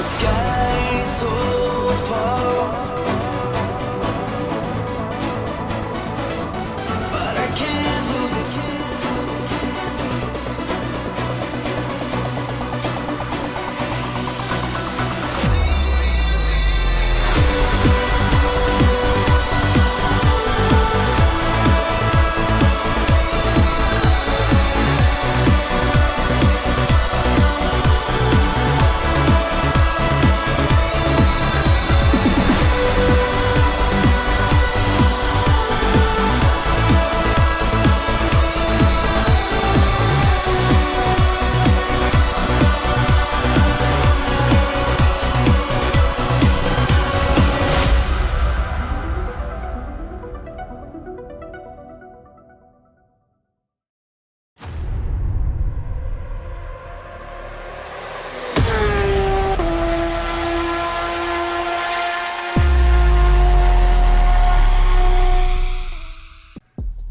sky so far, but I can't lose it.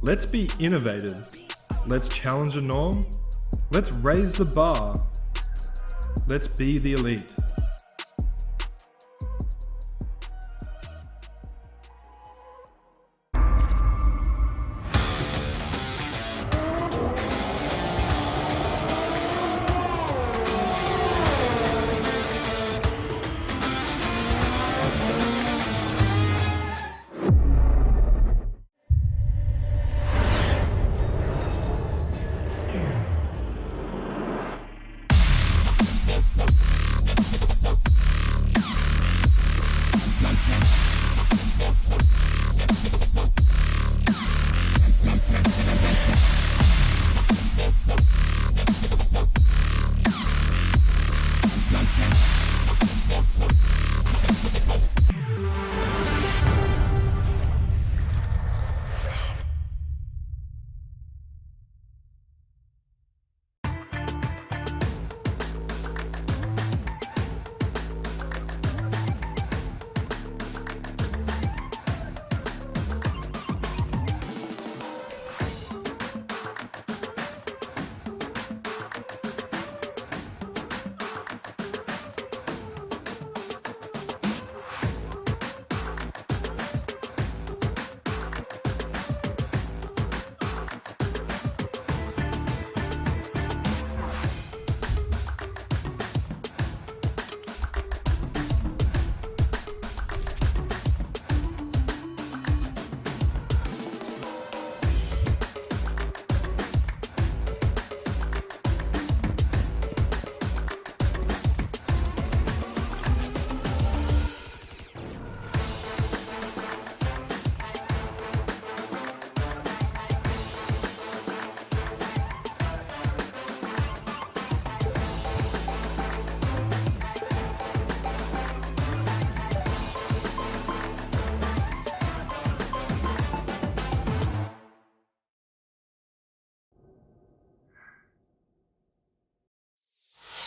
Let's be innovative. Let's challenge a norm. Let's raise the bar. Let's be the elite.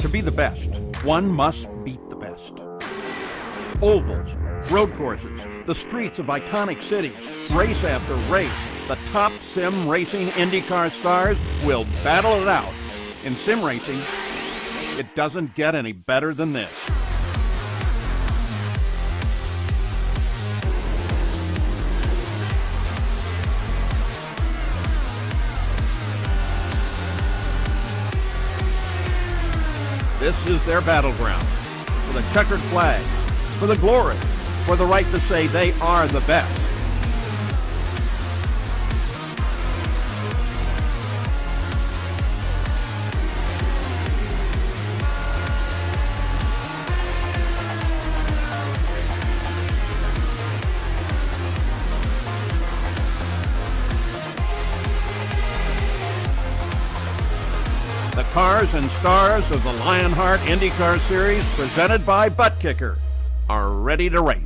To be the best, one must beat the best. Ovals, road courses, the streets of iconic cities, race after race, the top sim racing IndyCar stars will battle it out. In sim racing, it doesn't get any better than this. This is their battleground, for the checkered flag, for the glory, for the right to say they are the best. The cars and stars of the Lionheart IndyCar Series, presented by Butt Kicker, are ready to race.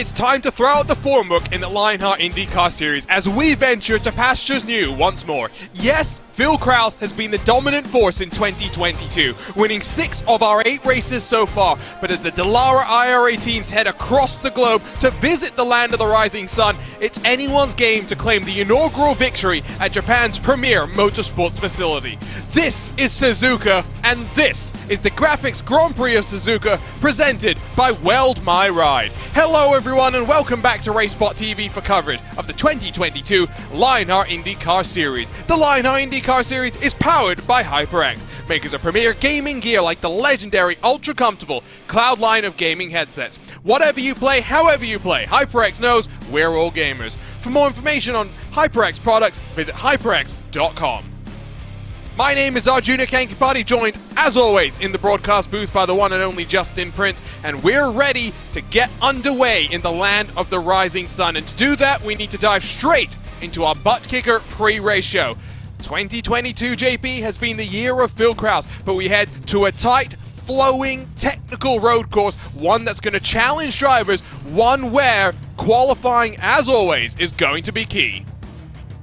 It's time to throw out the form book in the Lionheart IndyCar Series as we venture to pastures new once more. Yes, Phil Krause has been the dominant force in 2022, winning 6 of our 8 races so far, but as the Dallara IRA teams head across the globe to visit the land of the rising sun, it's anyone's game to claim the inaugural victory at Japan's premier motorsports facility. This is Suzuka, and this is the GRAAFix Grand Prix of Suzuka, presented by Weld My Ride. Hello everyone and welcome back to RaceSpotTV for coverage of the 2022 Lionheart IndyCar Series. The Lionheart IndyCar Series is powered by HyperX, makers of premier gaming gear like the legendary ultra-comfortable Cloud line of gaming headsets. Whatever you play, however you play, HyperX knows we're all gamers. For more information on HyperX products, visit hyperx.com. My name is Arjuna Kankipati, joined, as always, in the broadcast booth by the one and only Justin Prince, and we're ready to get underway in the land of the rising sun. And to do that, we need to dive straight into our butt-kicker pre-race show. 2022, JP, has been the year of Phil Krause, but we head to a tight, flowing, technical road course, one that's going to challenge drivers, one where qualifying, as always, is going to be key.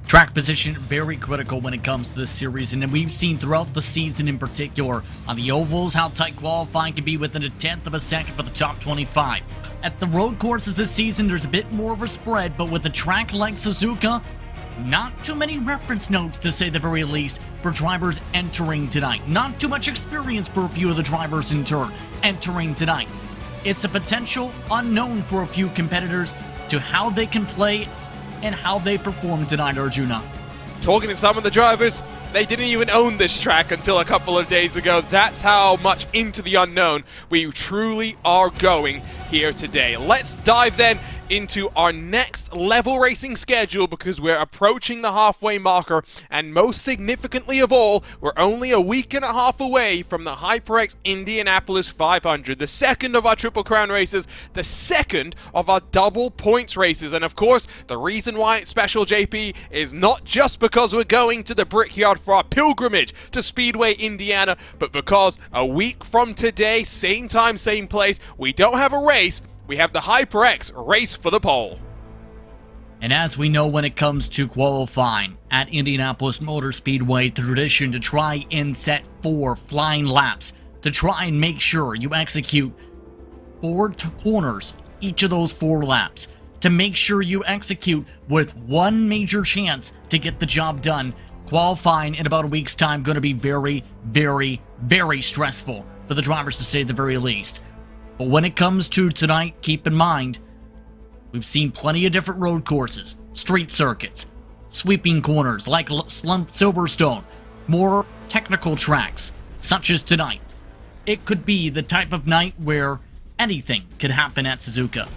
Track position very critical when it comes to this series, and we've seen throughout the season in particular on the ovals how tight qualifying can be within a tenth of a second for the top 25. At the road courses this season, there's a bit more of a spread, but with a track like Suzuka, not too many reference notes to say the very least for drivers entering tonight. Not too much experience for a few of the drivers in turn entering tonight. It's a potential unknown for a few competitors to how they can play and how they perform tonight, Arjuna. Talking to some of the drivers, they didn't even own this track until a couple of days ago. That's how much into the unknown we truly are going here today. Let's dive then into our next level racing schedule, because we're approaching the halfway marker, and most significantly of all, we're only a week and a half away from the HyperX Indianapolis 500, the second of our Triple Crown races, the second of our double points races. And of course, the reason why it's special, JP, is not just because we're going to the Brickyard for our pilgrimage to Speedway, Indiana, but because a week from today, same time, same place, we don't have a race, we have the HyperX Race for the Pole. And as we know, when it comes to qualifying at Indianapolis Motor Speedway, the tradition to try and set 4 flying laps, to try and make sure you execute 4 corners each of those 4 laps, to make sure you execute with one major chance to get the job done. Qualifying in about a week's time going to be very, very, very stressful for the drivers, to say the very least. But when it comes to tonight, keep in mind, we've seen plenty of different road courses, street circuits, sweeping corners like Silverstone, more technical tracks, such as tonight. It could be the type of night where anything could happen at Suzuka.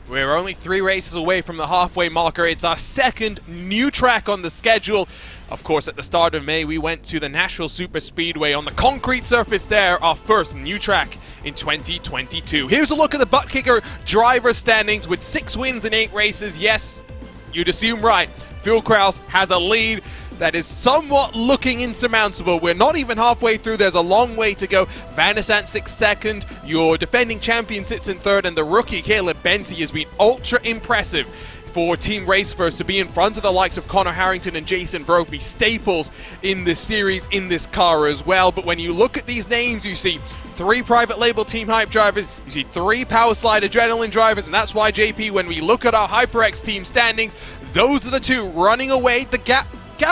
We're only 3 races away from the halfway marker. It's our second new track on the schedule. Of course, at the start of May, we went to the Nashville Super Speedway on the concrete surface there, our first new track in 2022. Here's a look at the butt kicker driver standings with 6 wins in 8 races. Yes, you'd assume right. Phil Krause has a lead that is somewhat looking insurmountable. We're not even halfway through. There's a long way to go. Van der Sant sits second. Your defending champion sits in third. And the rookie, Caleb Benzie, has been ultra impressive for Team Race First to be in front of the likes of Connor Harrington and Jason Brophy, staples in this series, in this car as well. But when you look at these names, you see 3 private label Team Hype drivers, you see 3 Power Slide Adrenaline drivers, and that's why, JP, when we look at our HyperX team standings, those are the 2 running away. The gap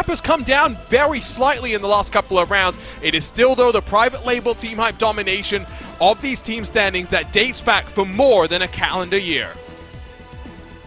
has come down very slightly in the last couple of rounds. It is still, though, the private label Team Hype domination of these team standings that dates back for more than a calendar year.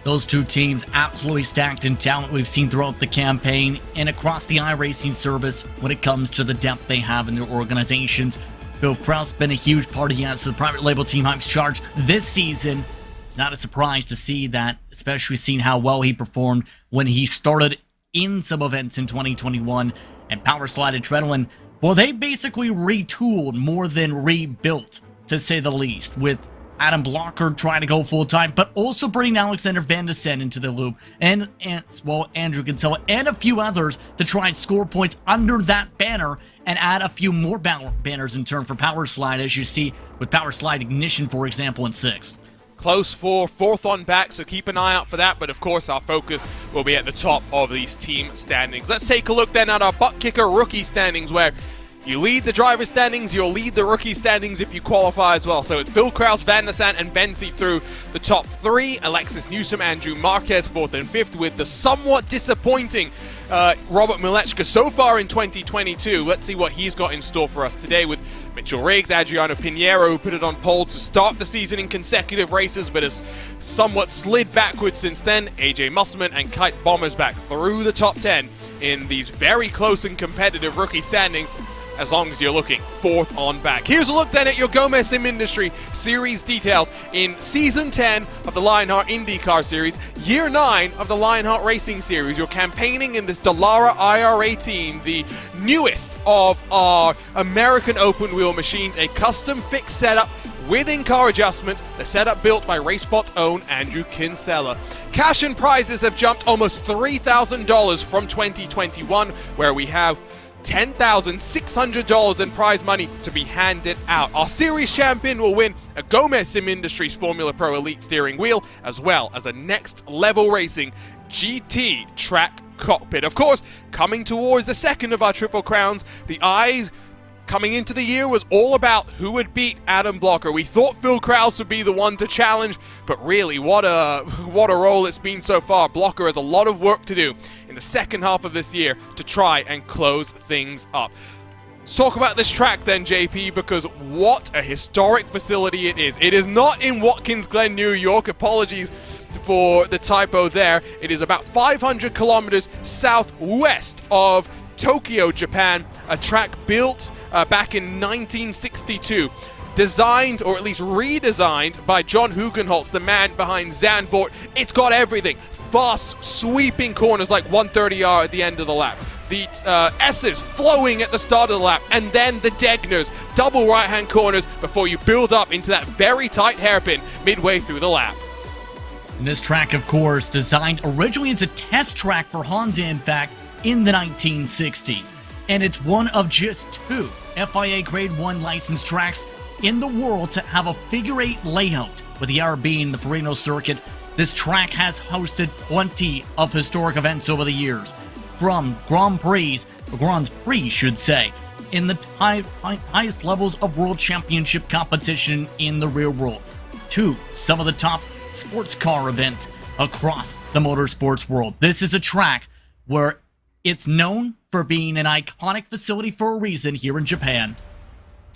Those 2 teams absolutely stacked in talent we've seen throughout the campaign and across the iRacing service when it comes to the depth they have in their organizations. Phil Krause been a huge part of the private label Team Hype's charge this season. It's not a surprise to see that, especially seeing how well he performed when he started in some events in 2021. And Power Slide Adrenaline, well, they basically retooled more than rebuilt, to say the least, with Adam Blocker trying to go full-time, but also bringing Alexander Van der Sant into the loop, and Andrew Kinsella, and a few others to try and score points under that banner, and add a few more banners in turn for Power Slide, as you see with Power Slide Ignition, for example, in 6th. close for fourth on back, so keep an eye out for that. But of course, our focus will be at the top of these team standings. Let's take a look then at our butt kicker rookie standings, where you lead the driver standings, you'll lead the rookie standings if you qualify as well. So it's Phil Kraus, Van der Sant, and Benzi through the top three. Alexis Newsom, Andrew Marquez, fourth and fifth, with the somewhat disappointing Robert Milechka so far in 2022. Let's see what he's got in store for us today with Mitchell Riggs, Adriano Pinheiro, who put it on pole to start the season in consecutive races, but has somewhat slid backwards since then. AJ Musselman and Kite Bommersbach through the top 10 in these very close and competitive rookie standings, as long as you're looking fourth on back. Here's a look then at your Gomez Sim Industry Series details in Season 10 of the Lionheart IndyCar Series, Year 9 of the Lionheart Racing Series. You're campaigning in this Dallara IRA team, the newest of our American open wheel machines, a custom fixed setup with in-car adjustments, the setup built by RaceSpot's own Andrew Kinsella. Cash and prizes have jumped almost $3,000 from 2021, where we have $10,600 in prize money to be handed out. Our series champion will win a Gomez Sim Industries Formula Pro Elite steering wheel, as well as a Next Level Racing GT track cockpit. Of course, coming towards the second of our Triple Crowns, the eyes coming into the year was all about who would beat Adam Blocker. We thought Phil Kraus would be the one to challenge, but really, what a role it's been so far. Blocker has a lot of work to do in the second half of this year to try and close things up. Let's talk about this track then, JP, because what a historic facility it is. It is not in Watkins Glen, New York. Apologies for the typo there. It is about 500 kilometers southwest of Tokyo, Japan, a track built back in 1962, designed, or at least redesigned, by John Hugenholtz, the man behind Zandvoort. It's got everything. Fast, sweeping corners like 130R at the end of the lap. The S's flowing at the start of the lap, and then the Degners, double right-hand corners before you build up into that very tight hairpin midway through the lap. And this track, of course, designed originally as a test track for Honda, in fact, in the 1960s. And it's one of just two FIA Grade 1 licensed tracks in the world to have a figure 8 layout, with the R being the Farino circuit. This track has hosted plenty of historic events over the years, from Grand Prix, should say, in the highest levels of World Championship competition in the real world, to some of the top sports car events across the motorsports world. This is a track where it's known for being an iconic facility for a reason here in Japan.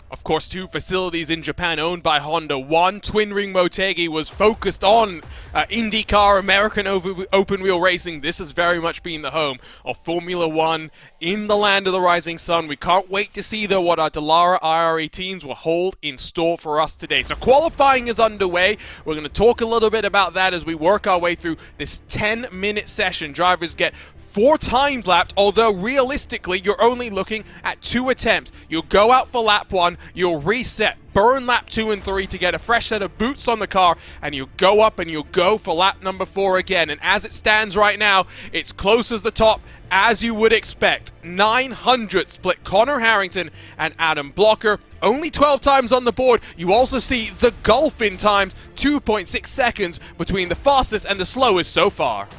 Of course, two facilities in Japan owned by Honda. One, Twin Ring Motegi, was focused on IndyCar, American open wheel racing. This has very much been the home of Formula One in the land of the rising sun. We can't wait to see, though, what our Dallara IRA teams will hold in store for us today. So qualifying is underway. We're going to talk a little bit about that as we work our way through this 10-minute session. Drivers get 4 times lapped, although realistically you're only looking at 2 attempts. You'll go out for lap 1, you'll reset, burn lap 2 and 3 to get a fresh set of boots on the car, and you'll go up and you'll go for lap number 4 again. And as it stands right now, it's close as the top, as you would expect. 900 split Connor Harrington and Adam Blocker. Only 12 times on the board. You also see the gulf in times, 2.6 seconds between the fastest and the slowest so far.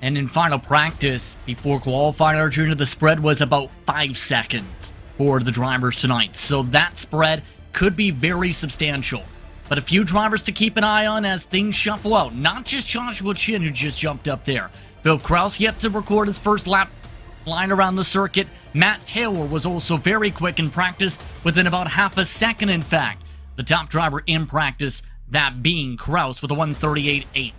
And in final practice, before qualifying, Arjuna, the spread was about 5 seconds for the drivers tonight. So that spread could be very substantial. But a few drivers to keep an eye on as things shuffle out. Not just Joshua Chin, who just jumped up there. Phil Kraus yet to record his first lap flying around the circuit. Matt Taylor was also very quick in practice, within about half a second, in fact. The top driver in practice, that being Kraus with a 138.8.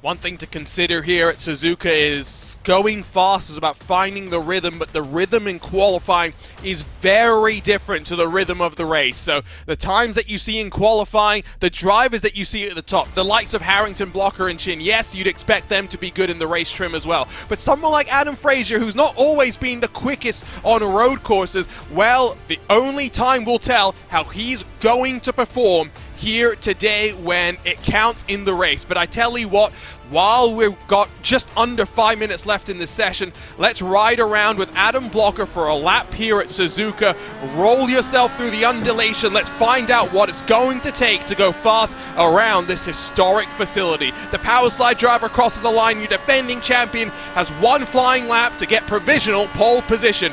One thing to consider here at Suzuka is going fast is about finding the rhythm, but the rhythm in qualifying is very different to the rhythm of the race. So the times that you see in qualifying, the drivers that you see at the top, the likes of Harrington, Blocker, and Chin, yes, you'd expect them to be good in the race trim as well. But someone like Adam Frazier, who's not always been the quickest on road courses, well, the only time will tell how he's going to perform here today when it counts in the race. But I tell you what, while we've got just under 5 minutes left in this session, let's ride around with Adam Blocker for a lap here at Suzuka. Roll yourself through the undulation. Let's find out what it's going to take to go fast around this historic facility. The power slide driver crosses the line. Your defending champion has one flying lap to get provisional pole position.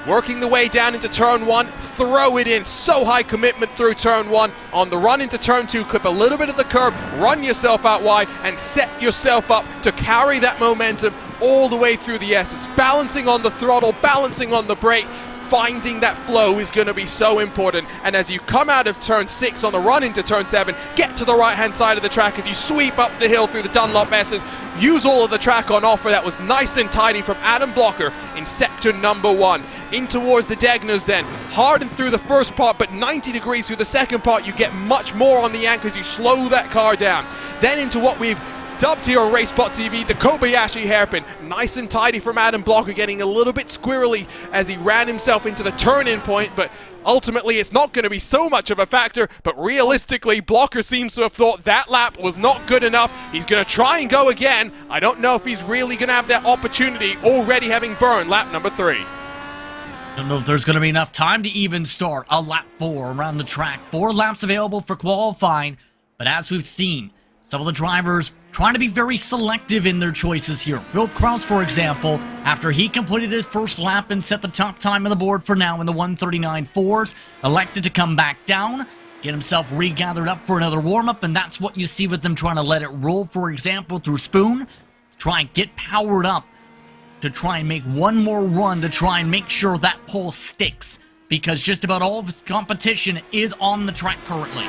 Working the way down into turn 1, throw it in, so high commitment through turn 1. On the run into turn 2, clip a little bit of the curb, run yourself out wide, and set yourself up to carry that momentum all the way through the S's. Balancing on the throttle, balancing on the brake, finding that flow is going to be so important. And as you come out of turn 6 on the run into turn 7, get to the right hand side of the track as you sweep up the hill through the Dunlop S's. Use all of the track on offer. That was nice and tidy from Adam Blocker in sector number 1. In towards the Degners then, hardened through the first part, but 90 degrees through the second part. You get much more on the anchors, you slow that car down. Then into what we've dubbed here on RaceSpotTV, the Kobayashi hairpin. Nice and tidy from Adam Blocker, getting a little bit squirrely as he ran himself into the turn-in point, but ultimately it's not going to be so much of a factor. But realistically, Blocker seems to have thought that lap was not good enough. He's going to try and go again. I don't know if he's really going to have that opportunity, already having burned lap number 3. I don't know if there's going to be enough time to even start a lap 4 around the track. 4 laps available for qualifying, but as we've seen, some of the drivers trying to be very selective in their choices here. Philip Kraus, for example, after he completed his first lap and set the top time on the board for now in the 1:39.4s, elected to come back down, get himself regathered up for another warm-up, and that's what you see with them trying to let it roll, for example, through Spoon, try and get powered up to try and make one more run to try and make sure that pole sticks, because just about all of his competition is on the track currently.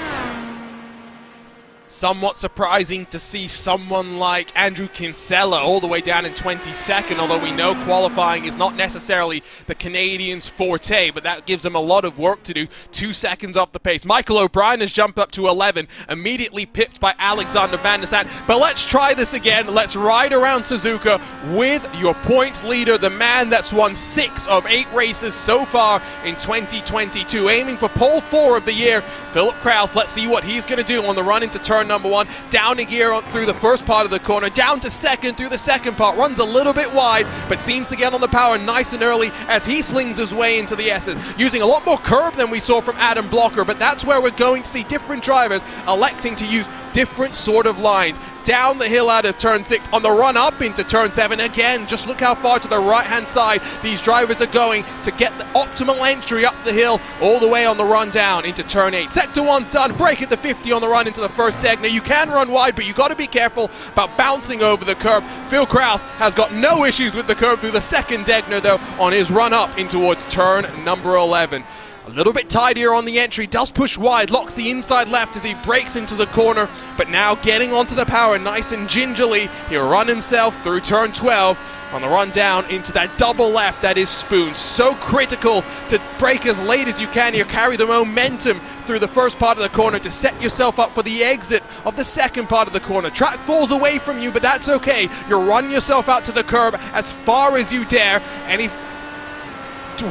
Somewhat surprising to see someone like Andrew Kinsella all the way down in 22nd, although we know qualifying is not necessarily the Canadians' forte, but that gives them a lot of work to do. 2 seconds off the pace. Michael O'Brien has jumped up to 11, immediately pipped by Alexander Van der Sant. But let's try this again. Let's ride around Suzuka with your points leader, the man that's won 6 of 8 races so far in 2022, aiming for pole 4 of the year, Philip Kraus. Let's see what he's going to do on the run into turn number 1, down a gear through the first part of the corner, down to second through the second part, runs a little bit wide, but seems to get on the power nice and early as he slings his way into the S's, using a lot more curb than we saw from Adam Blocker. But that's where we're going to see different drivers electing to use different sort of lines. Down the hill out of turn 6, on the run up into turn 7, again, just look how far to the right hand side these drivers are going to get the optimal entry up the hill, all the way on the run down into turn 8. Sector 1's done, break at the 50 on the run into the first Degner. You can run wide, but you got to be careful about bouncing over the curb. Phil Kraus has got no issues with the curb through the second Degner though on his run up in towards turn number 11. A little bit tidier on the entry, does push wide, locks the inside left as he breaks into the corner, but now getting onto the power nice and gingerly. He'll run himself through turn 12 on the run down into that double left that is Spoon. So critical to break as late as you can here, carry the momentum through the first part of the corner to set yourself up for the exit of the second part of the corner. Track falls away from you, but that's okay. You'll run yourself out to the curb as far as you dare. Any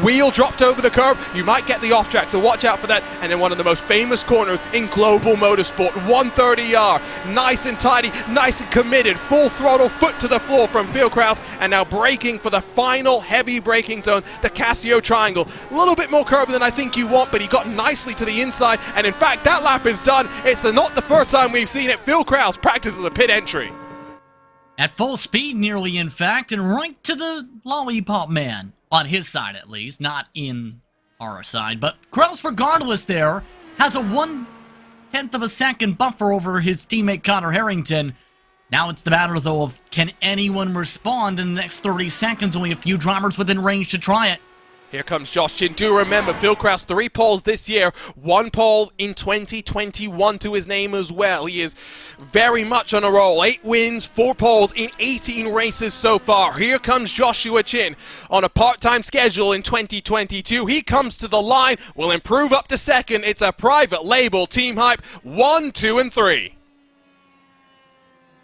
wheel dropped over the curb, you might get the off track, so watch out for that. And then one of the most famous corners in global motorsport, 130R, nice and tidy, nice and committed, full throttle, foot to the floor from Phil Kraus, and now braking for the final heavy braking zone, the Casio triangle. A little bit more curb than I think you want, but he got nicely to the inside, and in fact that lap is done. It's not the first time we've seen it. Phil Kraus practices a pit entry. At full speed nearly, in fact, and right to the lollipop man. On his side, at least, not in our side. But Kraus, regardless there, has a 1/10 of a second buffer over his teammate Connor Harrington. Now it's the matter, though, of can anyone respond in the next 30 seconds? Only a few drivers within range to try it. Here comes Josh Chin. Do remember, Phil Kraus, 3 poles this year, 1 pole in 2021 to his name as well. He is very much on a roll. 8 wins, 4 poles in 18 races so far. Here comes Joshua Chin on a part-time schedule in 2022. He comes to the line, will improve up to second. It's a private label, Team Hype, 1, 2, and 3.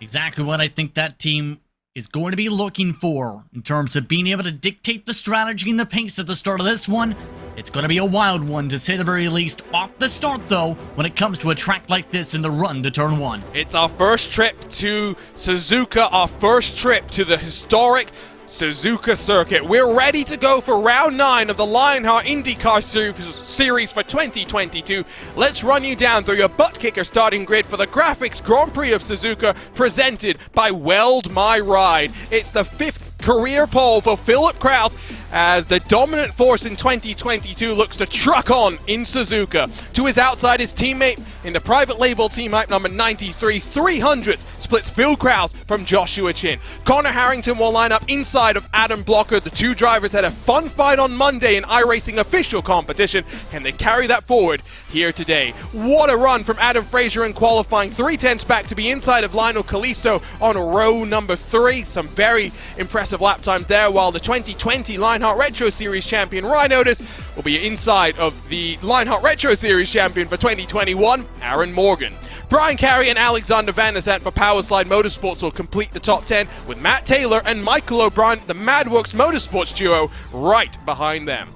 Exactly what I think that team is going to be looking for in terms of being able to dictate the strategy and the pace at the start of this one. It's going to be a wild one, to say the very least, off the start, though, when it comes to a track like this in the run to turn 1. It's our first trip to Suzuka, our first trip to the historic Suzuka circuit. We're ready to go for round 9 of the Lionheart IndyCar series for 2022. Let's run you down through your butt-kicker starting grid for the GRAAFix Grand Prix of Suzuka, presented by Weld My Ride. It's the 5th career pole for Philip Kraus as the dominant force in 2022 looks to truck on in Suzuka. To his outside, his teammate in the private label team hype number 93, 300 splits Phil Kraus from Joshua Chin. Connor Harrington will line up inside of Adam Blocker. The two drivers had a fun fight on Monday in iRacing official competition. Can they carry that forward here today? What a run from Adam Fraser in qualifying, 3/10 back to be inside of Lionel Kalisto on row number 3. Some very impressive lap times there, while the 2020 Lionheart Retro Series champion Ryan Otis will be inside of the Lionheart Retro Series champion for 2021, Aaron Morgan. Brian Carey and Alexander Van der Zandt for Powerslide Motorsports will complete the top 10, with Matt Taylor and Michael O'Brien, the Madworks Motorsports duo, right behind them.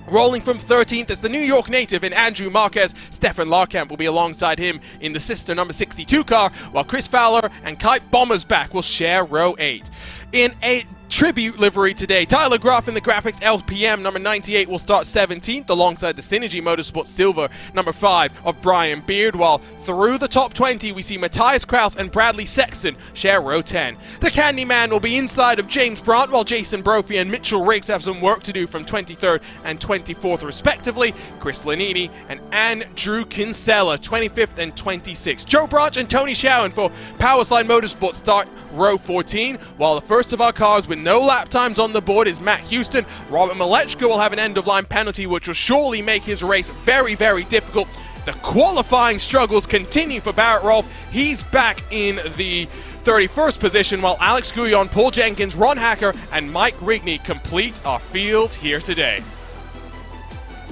Rolling from 13th is the New York native in Andrew Marquez. Stefan Larkamp will be alongside him in the sister number 62 car, while Chris Fowler and Kite Bommersbach will share row 8. In a tribute livery today, Tyler Graff in the GRAAFix LPM number 98 will start 17th alongside the Synergy Motorsport Silver number 5 of Brian Beard, while through the top 20 we see Matthias Kraus and Bradley Sexton share row 10. The Candyman will be inside of James Brandt, while Jason Brophy and Mitchell Riggs have some work to do from 23rd and 24th respectively. Chris Lanini and Andrew Kinsella 25th and 26th. Joe Branch and Tony Schowen for Powerslide Motorsport start row 14, while the first of our cars with no lap times on the board is Matt Houston. Robert Malechka will have an end-of-line penalty, which will surely make his race very, very difficult. The qualifying struggles continue for Barrett Rolfe. He's back in the 31st position, while Alex Guyon, Paul Jenkins, Ron Hacker, and Mike Rigney complete our field here today.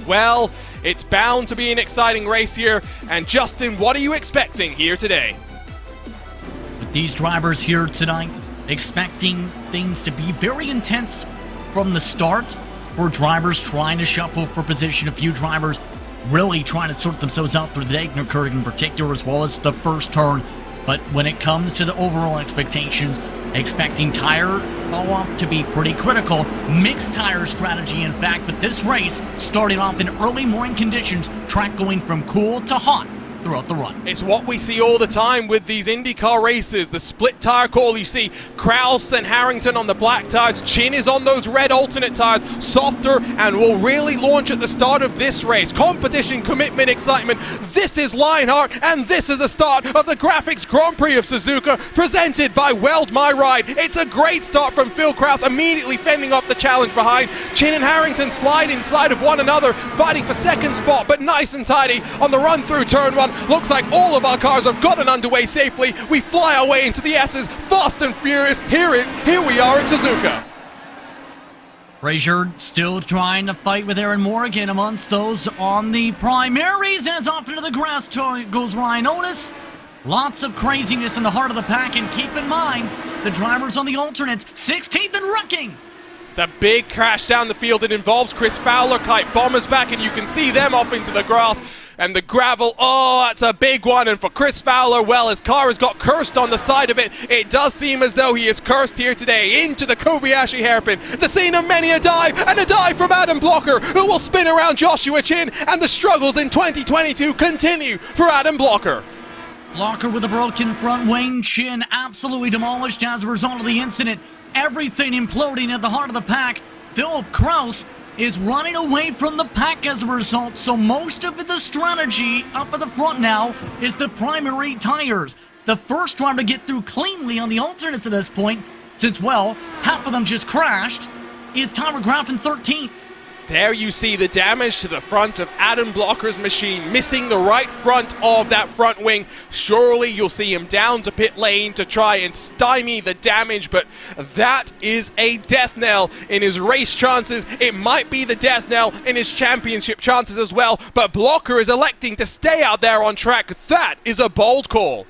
Well, it's bound to be an exciting race here. And Justin, what are you expecting here today? With these drivers here tonight, expecting things to be very intense from the start, for drivers trying to shuffle for position. A few drivers really trying to sort themselves out through the Degner in particular, as well as the first turn. But when it comes to the overall expectations, expecting tire fall-off to be pretty critical. Mixed tire strategy, in fact, but this race starting off in early morning conditions, track going from cool to hot throughout the run. It's what we see all the time with these IndyCar races, the split tire call. You see Kraus and Harrington on the black tires, Chin is on those red alternate tires, softer, and will really launch at the start of this race. Competition, commitment, excitement. This is Lionheart, and this is the start of the GRAAFix Grand Prix of Suzuka, presented by Weld My Ride. It's a great start from Phil Kraus, immediately fending off the challenge behind. Chin and Harrington slide inside of one another, fighting for second spot, but nice and tidy on the run through turn 1. Looks like all of our cars have gotten underway safely. We fly our way into the S's, fast and furious. Here we are at Suzuka. Frazier still trying to fight with Aaron Morgan amongst those on the primaries, as off into the grass goes Ryan Otis. Lots of craziness in the heart of the pack, and keep in mind, the drivers on the alternates, 16th and wrecking. It's a big crash down the field. It involves Chris Fowler, Kite Bommersbach, and you can see them off into the grass. And the gravel, oh, that's a big one. And for Chris Fowler, well, his car has got cursed on the side of it. It does seem as though he is cursed here today. Into the Kobayashi hairpin. The scene of many a dive, and a dive from Adam Blocker, who will spin around Joshua Chin. And the struggles in 2022 continue for Adam Blocker. Blocker with a broken front wing, Chin absolutely demolished as a result of the incident. Everything imploding at the heart of the pack. Philip Kraus is running away from the pack as a result, so most of the strategy up at the front now is the primary tires. The first driver to get through cleanly on the alternates at this point, since, well, half of them just crashed, is Tyler Graff in 13th. There you see the damage to the front of Adam Blocker's machine, missing the right front of that front wing. Surely you'll see him down to pit lane to try and stymie the damage, but that is a death knell in his race chances. It might be the death knell in his championship chances as well, but Blocker is electing to stay out there on track. That is a bold call.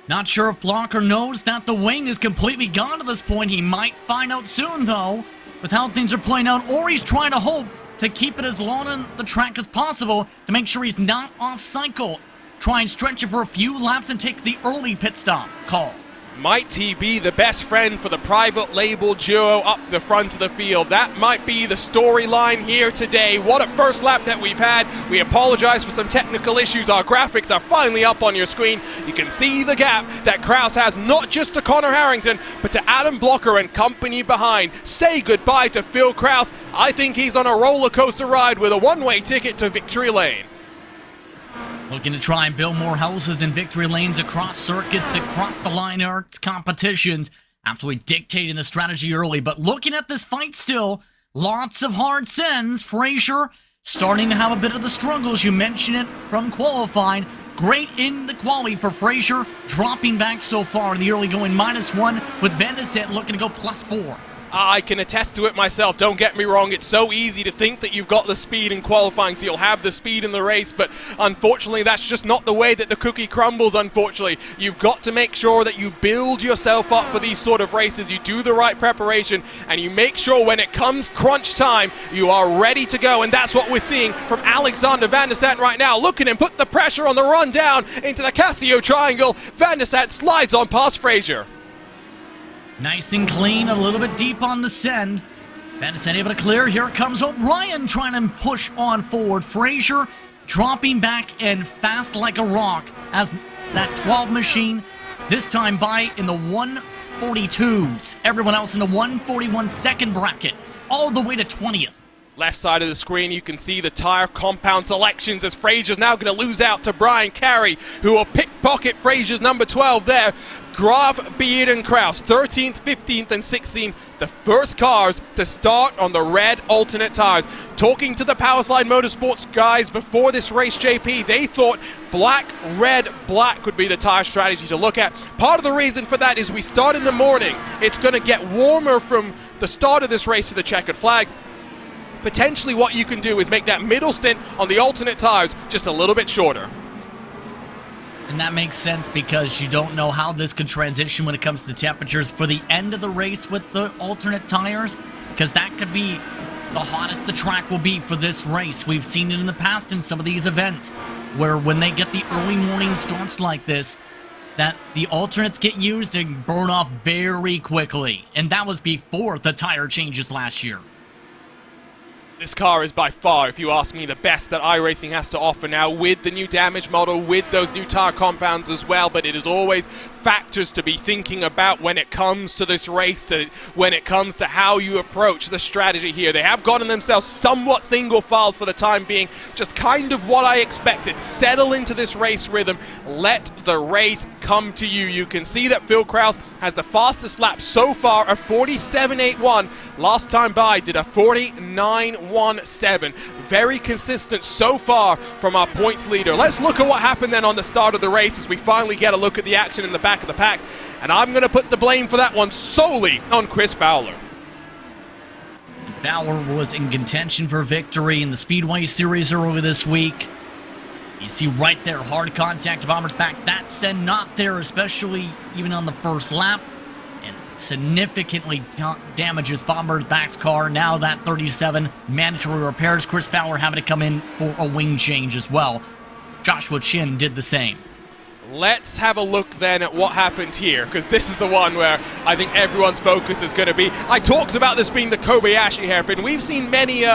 Not sure if Blocker knows that the wing is completely gone at this point. He might find out soon, though, with how things are playing out, or he's trying to hope to keep it as long on the track as possible to make sure he's not off cycle. Try and stretch it for a few laps and take the early pit stop call. Might he be the best friend for the private label duo up the front of the field? That might be the storyline here today. What a first lap that we've had. We apologize for some technical issues. Our graphics are finally up on your screen. You can see the gap that Kraus has, not just to Connor Harrington, but to Adam Blocker and company behind. Say goodbye to Phil Kraus. I think he's on a roller coaster ride with a one-way ticket to victory lane. Looking to try and build more houses and victory lanes across circuits, across the Lionheart competitions. Absolutely dictating the strategy early, but looking at this fight still, lots of hard sends. Frazier starting to have a bit of the struggles. You mentioned it from qualifying. Great in the quali for Frazier, dropping back so far in the early going -1 with Van de Zet looking to go +4. I can attest to it myself. Don't get me wrong. It's so easy to think that you've got the speed in qualifying, so you'll have the speed in the race, but unfortunately that's just not the way that the cookie crumbles, unfortunately. You've got to make sure that you build yourself up for these sort of races. You do the right preparation, and you make sure when it comes crunch time, you are ready to go, and that's what we're seeing from Alexander Van der Zet right now. Look at him put the pressure on the run down into the Casio triangle. Van der Zet slides on past Frazier. Nice and clean, a little bit deep on the send. Van de Zet able to clear. Here comes O'Brien trying to push on forward. Frazier dropping back and fast like a rock as that 12 machine, this time by in the 142s. Everyone else in the 141 second bracket, all the way to 20th. Left side of the screen, you can see the tire compound selections as Frazier's now going to lose out to Brian Carey, who will pickpocket Frazier's number 12 there. Graaf, Beard, and Kraus, 13th, 15th, and 16th, the first cars to start on the red alternate tires. Talking to the Powerslide Motorsports guys before this race, JP, they thought black, red, black would be the tire strategy to look at. Part of the reason for that is we start in the morning. It's going to get warmer from the start of this race to the checkered flag. Potentially what you can do is make that middle stint on the alternate tires just a little bit shorter. And that makes sense because you don't know how this could transition when it comes to temperatures for the end of the race with the alternate tires, because that could be the hottest the track will be for this race. We've seen it in the past in some of these events where when they get the early morning starts like this, that the alternates get used and burn off very quickly. And that was before the tire changes last year. This car is by far, if you ask me, the best that iRacing has to offer now with the new damage model, with those new tire compounds as well, but it is always factors to be thinking about when it comes to this race, when it comes to how you approach the strategy here. They have gotten themselves somewhat single-filed for the time being, just kind of what I expected. Settle into this race rhythm, let the race come to you. You can see that Phil Kraus has the fastest lap so far, a 47.81. Last time by did a 49.17. Very consistent so far from our points leader. Let's look at what happened then on the start of the race as we finally get a look at the action in the back of the pack. And I'm going to put the blame for that one solely on Chris Fowler. Fowler was in contention for victory in the Speedway Series earlier this week. You see right there, hard contact to Bomber's back. That send not there, especially even on the first lap. And significantly damages Bomber's back's car. Now that 37 mandatory repairs. Chris Fowler having to come in for a wing change as well. Joshua Chin did the same. Let's have a look then at what happened here, because this is the one where I think everyone's focus is going to be. I talked about this being the Kobayashi hairpin. We've seen many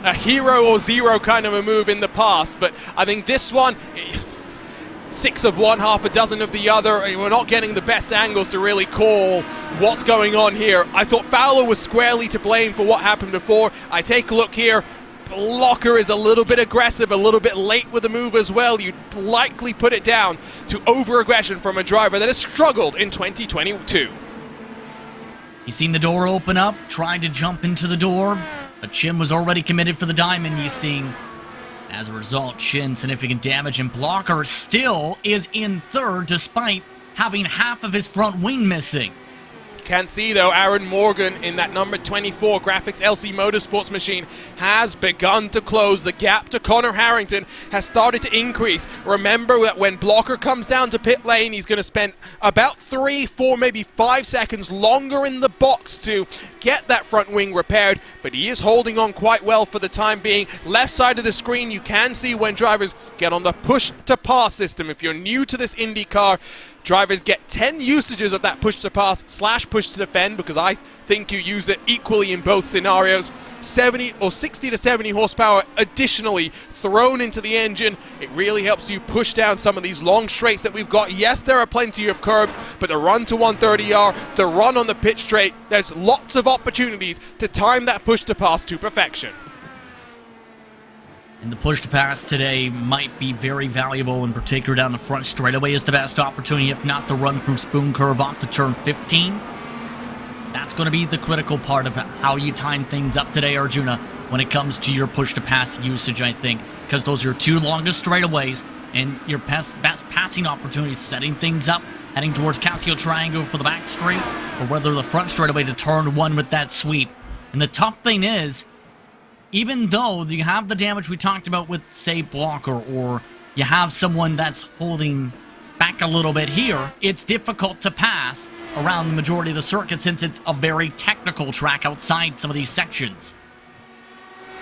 a hero or zero kind of a move in the past, but I think this one, 6 of one, half a dozen of the other. We're not getting the best angles to really call what's going on here. I thought Fowler was squarely to blame for what happened before. I take a look here. Blocker is a little bit aggressive, a little bit late with the move as well. You'd likely put it down to over-aggression from a driver that has struggled in 2022. You seen the door open up, tried to jump into the door, but Chin was already committed for the diamond. You seen, as a result, Chin significant damage, and Blocker still is in third despite having half of his front wing missing. You can see, though, Aaron Morgan in that number 24 GRAAFix LC Motorsports machine has begun to close. The gap to Connor Harrington has started to increase. Remember that when Blocker comes down to pit lane, he's going to spend about 3, 4, maybe 5 seconds longer in the box to get that front wing repaired, but he is holding on quite well for the time being. Left side of the screen, you can see when drivers get on the push-to-pass system. If you're new to this IndyCar, drivers get 10 usages of that push-to-pass / push-to-defend, because I think you use it equally in both scenarios. 70 or 60 to 70 horsepower additionally thrown into the engine. It really helps you push down some of these long straights that we've got. Yes, there are plenty of curbs, but the run to 130R, the run on the pit straight, there's lots of opportunities to time that push-to-pass to perfection. And the push-to-pass today might be very valuable, in particular down the front straightaway is the best opportunity, if not the run from Spoon Curve off to turn 15. That's going to be the critical part of how you time things up today, Arjuna, when it comes to your push-to-pass usage, I think, because those are your 2 longest straightaways and your best passing opportunities, setting things up, heading towards Casio Triangle for the back straight, or whether the front straightaway to turn 1 with that sweep. And the tough thing is, even though you have the damage we talked about with, say, Blocker, or you have someone that's holding back a little bit here, it's difficult to pass around the majority of the circuit since it's a very technical track outside some of these sections.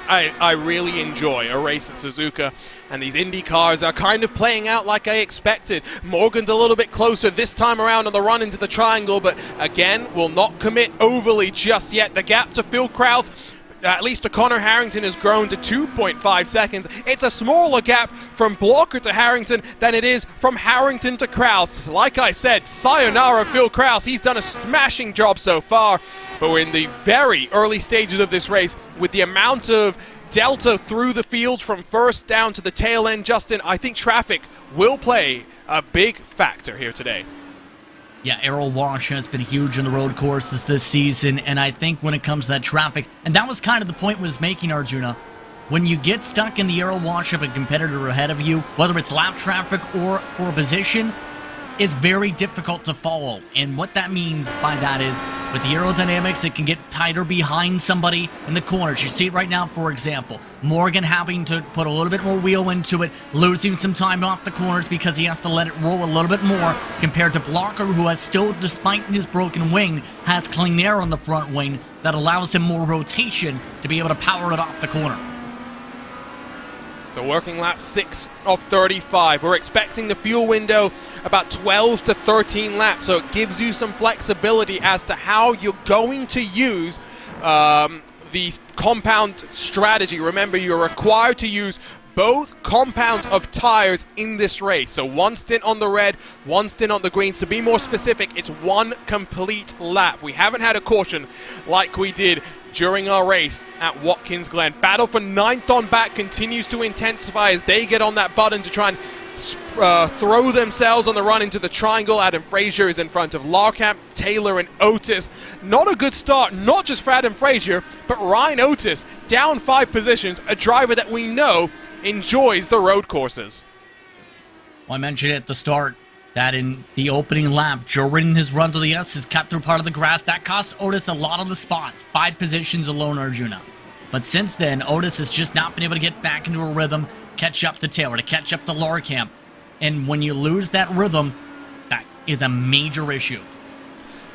I really enjoy a race at Suzuka, and these Indy cars are kind of playing out like I expected. Morgan's a little bit closer this time around on the run into the triangle, but again, will not commit overly just yet. The gap to Phil Krause, at least to Connor Harrington, has grown to 2.5 seconds. It's a smaller gap from Blocker to Harrington than it is from Harrington to Krause. Like I said, sayonara Phil Krause. He's done a smashing job so far, but we're in the very early stages of this race with the amount of delta through the field from first down to the tail end. Justin, I think traffic will play a big factor here today. Yeah, aero wash has been huge in the road courses this season, and I think when it comes to that traffic, and that was kind of the point I was making, Arjuna, when you get stuck in the aero wash of a competitor ahead of you, whether it's lap traffic or for a position, it's very difficult to follow. And what that means by that is, with the aerodynamics, it can get tighter behind somebody in the corners. You see it right now, for example. Morgan having to put a little bit more wheel into it, losing some time off the corners because he has to let it roll a little bit more, compared to Blocker, who has still, despite his broken wing, has clean air on the front wing that allows him more rotation to be able to power it off the corner. So working lap 6 of 35. We're expecting the fuel window about 12 to 13 laps, so it gives you some flexibility as to how you're going to use the compound strategy. Remember, you're required to use both compounds of tires in this race. So 1 stint on the red, 1 stint on the greens. To be more specific, it's 1 complete lap. We haven't had a caution like we did during our race at Watkins Glen. Battle for 9th on back continues to intensify as they get on that button to try and throw themselves on the run into the triangle. Adam Frazier is in front of Larkamp, Taylor, and Otis. Not a good start, not just for Adam Frazier, but Ryan Otis down 5 positions, a driver that we know enjoys the road courses. Well, I mentioned at the start that in the opening lap, during his run to the S, has cut through part of the grass. That cost Otis a lot of the spots, 5 positions alone, Arjuna. But since then, Otis has just not been able to get back into a rhythm, catch up to Taylor, to catch up to Larkamp. And when you lose that rhythm, that is a major issue.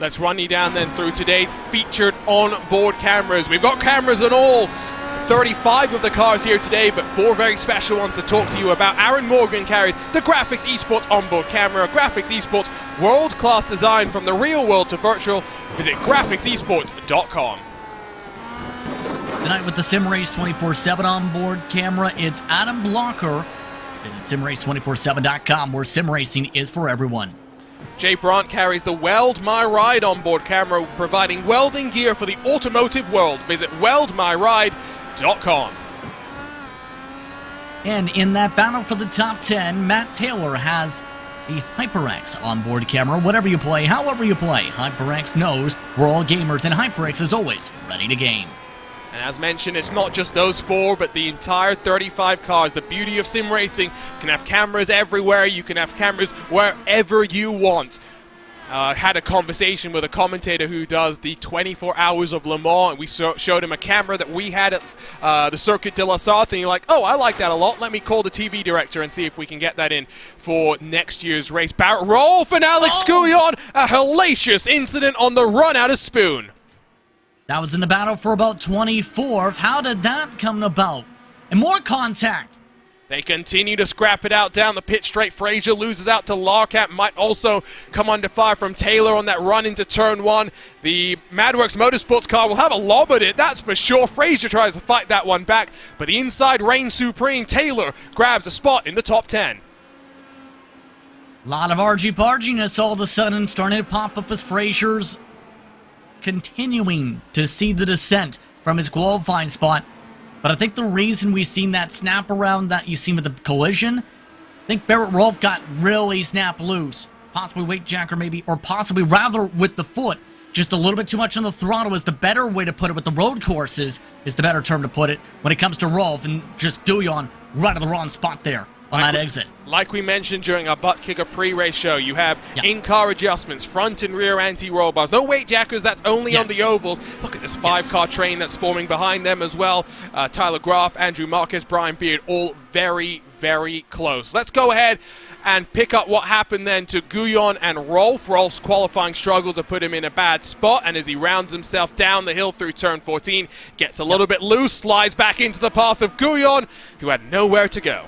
Let's run you down then through today's featured on-board cameras. We've got cameras on all 35 of the cars here today, but 4 very special ones to talk to you about. Aaron Morgan carries the GRAAFix Esports onboard camera. GRAAFix Esports, world-class design from the real world to virtual. Visit GRAAFixEsports.com. Tonight with the SimRace 24/7 onboard camera, it's Adam Blocker. Visit SimRace247.com, where sim racing is for everyone. Jay Brandt carries the Weld My Ride onboard camera, providing welding gear for the automotive world. Visit weldmyride.com. And in that battle for the top 10, Matt Taylor has the HyperX onboard camera. Whatever you play, however you play, HyperX knows we're all gamers, and HyperX is always ready to game. And as mentioned, it's not just those 4, but the entire 35 cars. The beauty of sim racing, you can have cameras everywhere, you can have cameras wherever you want. had a conversation with a commentator who does the 24 Hours of Le Mans, and we showed him a camera that we had at the Circuit de la Sarthe, and you're like, oh, I like that a lot. Let me call the TV director and see if we can get that in for next year's race. Barrett Rolfe and Alex Gouillon, a hellacious incident on the run out of Spoon. That was in the battle for about 24th. How did that come about? And more contact. They continue to scrap it out down the pit straight. Frazier loses out to Larkamp. Might also come under fire from Taylor on that run into turn one. The Madworks Motorsports car will have a lob at it, that's for sure. Frazier tries to fight that one back, but the inside reigns supreme. Taylor grabs a spot in the top 10. A lot of argy-barginess all of a sudden starting to pop up as Frazier's continuing to see the descent from his qualifying spot. But I think the reason we've seen that snap around that you seen with the collision, I think Barrett Rolfe got really snapped loose. Possibly weight jacker maybe, or possibly rather with the foot. Just a little bit too much on the throttle is the better way to put it with the road courses, is the better term to put it, when it comes to Rolfe, and just Gouillon right at the wrong spot there on that exit. Like we mentioned during our Butt Kicker pre-race show, you have in-car adjustments, front and rear anti-roll bars. No weight jackers, that's only on the ovals. Look at this five-car train that's forming behind them as well. Tyler Graf, Andrew Marquez, Brian Beard, all very, very close. Let's go ahead and pick up what happened then to Gouillon and Rolfe. Rolfe's qualifying struggles have put him in a bad spot, and as he rounds himself down the hill through turn 14, gets a little bit loose, slides back into the path of Gouillon, who had nowhere to go.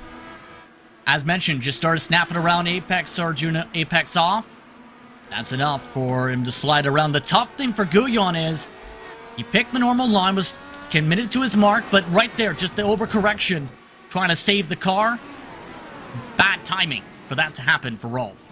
As mentioned, just started snapping around Apex, Arjuna Apex off. That's enough for him to slide around. The tough thing for Gouillon is he picked the normal line, was committed to his mark, but right there, just the overcorrection, trying to save the car. Bad timing for that to happen for Rolfe.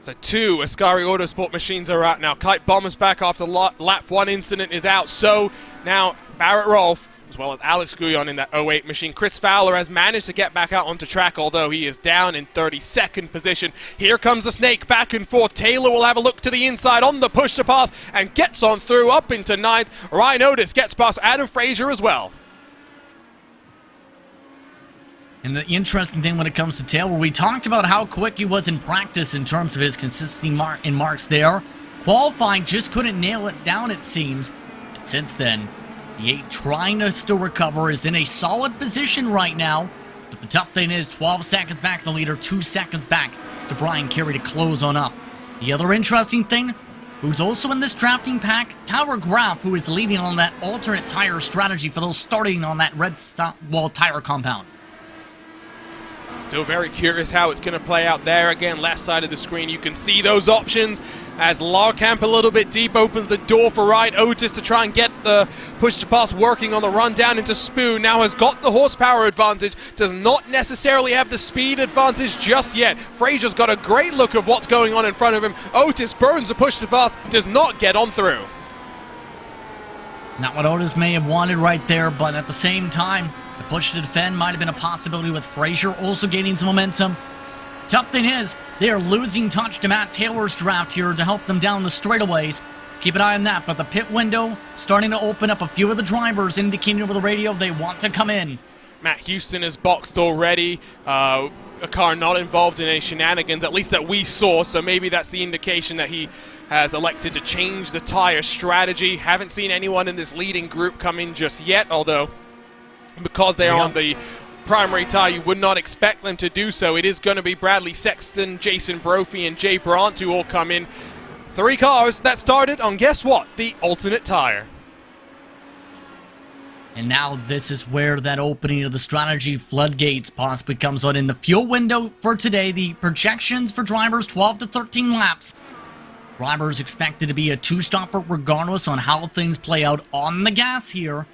So 2 Ascari Autosport machines are out now. Kite Bomber's back after lap 1 incident is out. So now Barrett Rolfe, as well as Alex Gouillon in that 08 machine. Chris Fowler has managed to get back out onto track, although he is down in 32nd position. Here comes the snake back and forth. Taylor will have a look to the inside on the push to pass and gets on through up into 9th. Ryan Otis gets past Adam Frazier as well. And the interesting thing when it comes to Taylor, we talked about how quick he was in practice in terms of his consistency in marks there. Qualifying just couldn't nail it down, it seems. And since then, the 8 trying to still recover, is in a solid position right now. But the tough thing is 12 seconds back the leader, 2 seconds back to Brian Carey to close on up. The other interesting thing, who's also in this drafting pack, Tyler Graf, who is leading on that alternate tire strategy for those starting on that red wall tire compound. Still very curious how it's going to play out there. Again, left side of the screen, you can see those options as Larkamp a little bit deep opens the door for Ryan Otis to try and get the push to pass working on the run down into Spoon. Now has got the horsepower advantage, does not necessarily have the speed advantage just yet. Frazier's got a great look of what's going on in front of him. Otis burns the push to pass, does not get on through. Not what Otis may have wanted right there, but at the same time, the push to defend might have been a possibility with Frazier also gaining some momentum. Tough thing is, they are losing touch to Matt Taylor's draft here to help them down the straightaways. Keep an eye on that, but the pit window starting to open up. A few of the drivers indicating over the radio they want to come in. Matt Houston is boxed already. A car not involved in any shenanigans, at least that we saw, so maybe that's the indication that he has elected to change the tire strategy. Haven't seen anyone in this leading group come in just yet, although because they're on the primary tire, you would not expect them to do so. It is going to be Bradley Sexton, Jason Brophy, and Jay Brandt who all come in. 3 cars that started on, guess what? The alternate tire. And now this is where that opening of the strategy floodgates possibly comes on in the fuel window for today. The projections for drivers, 12 to 13 laps. Drivers expected to be a 2-stopper regardless on how things play out on the gas here.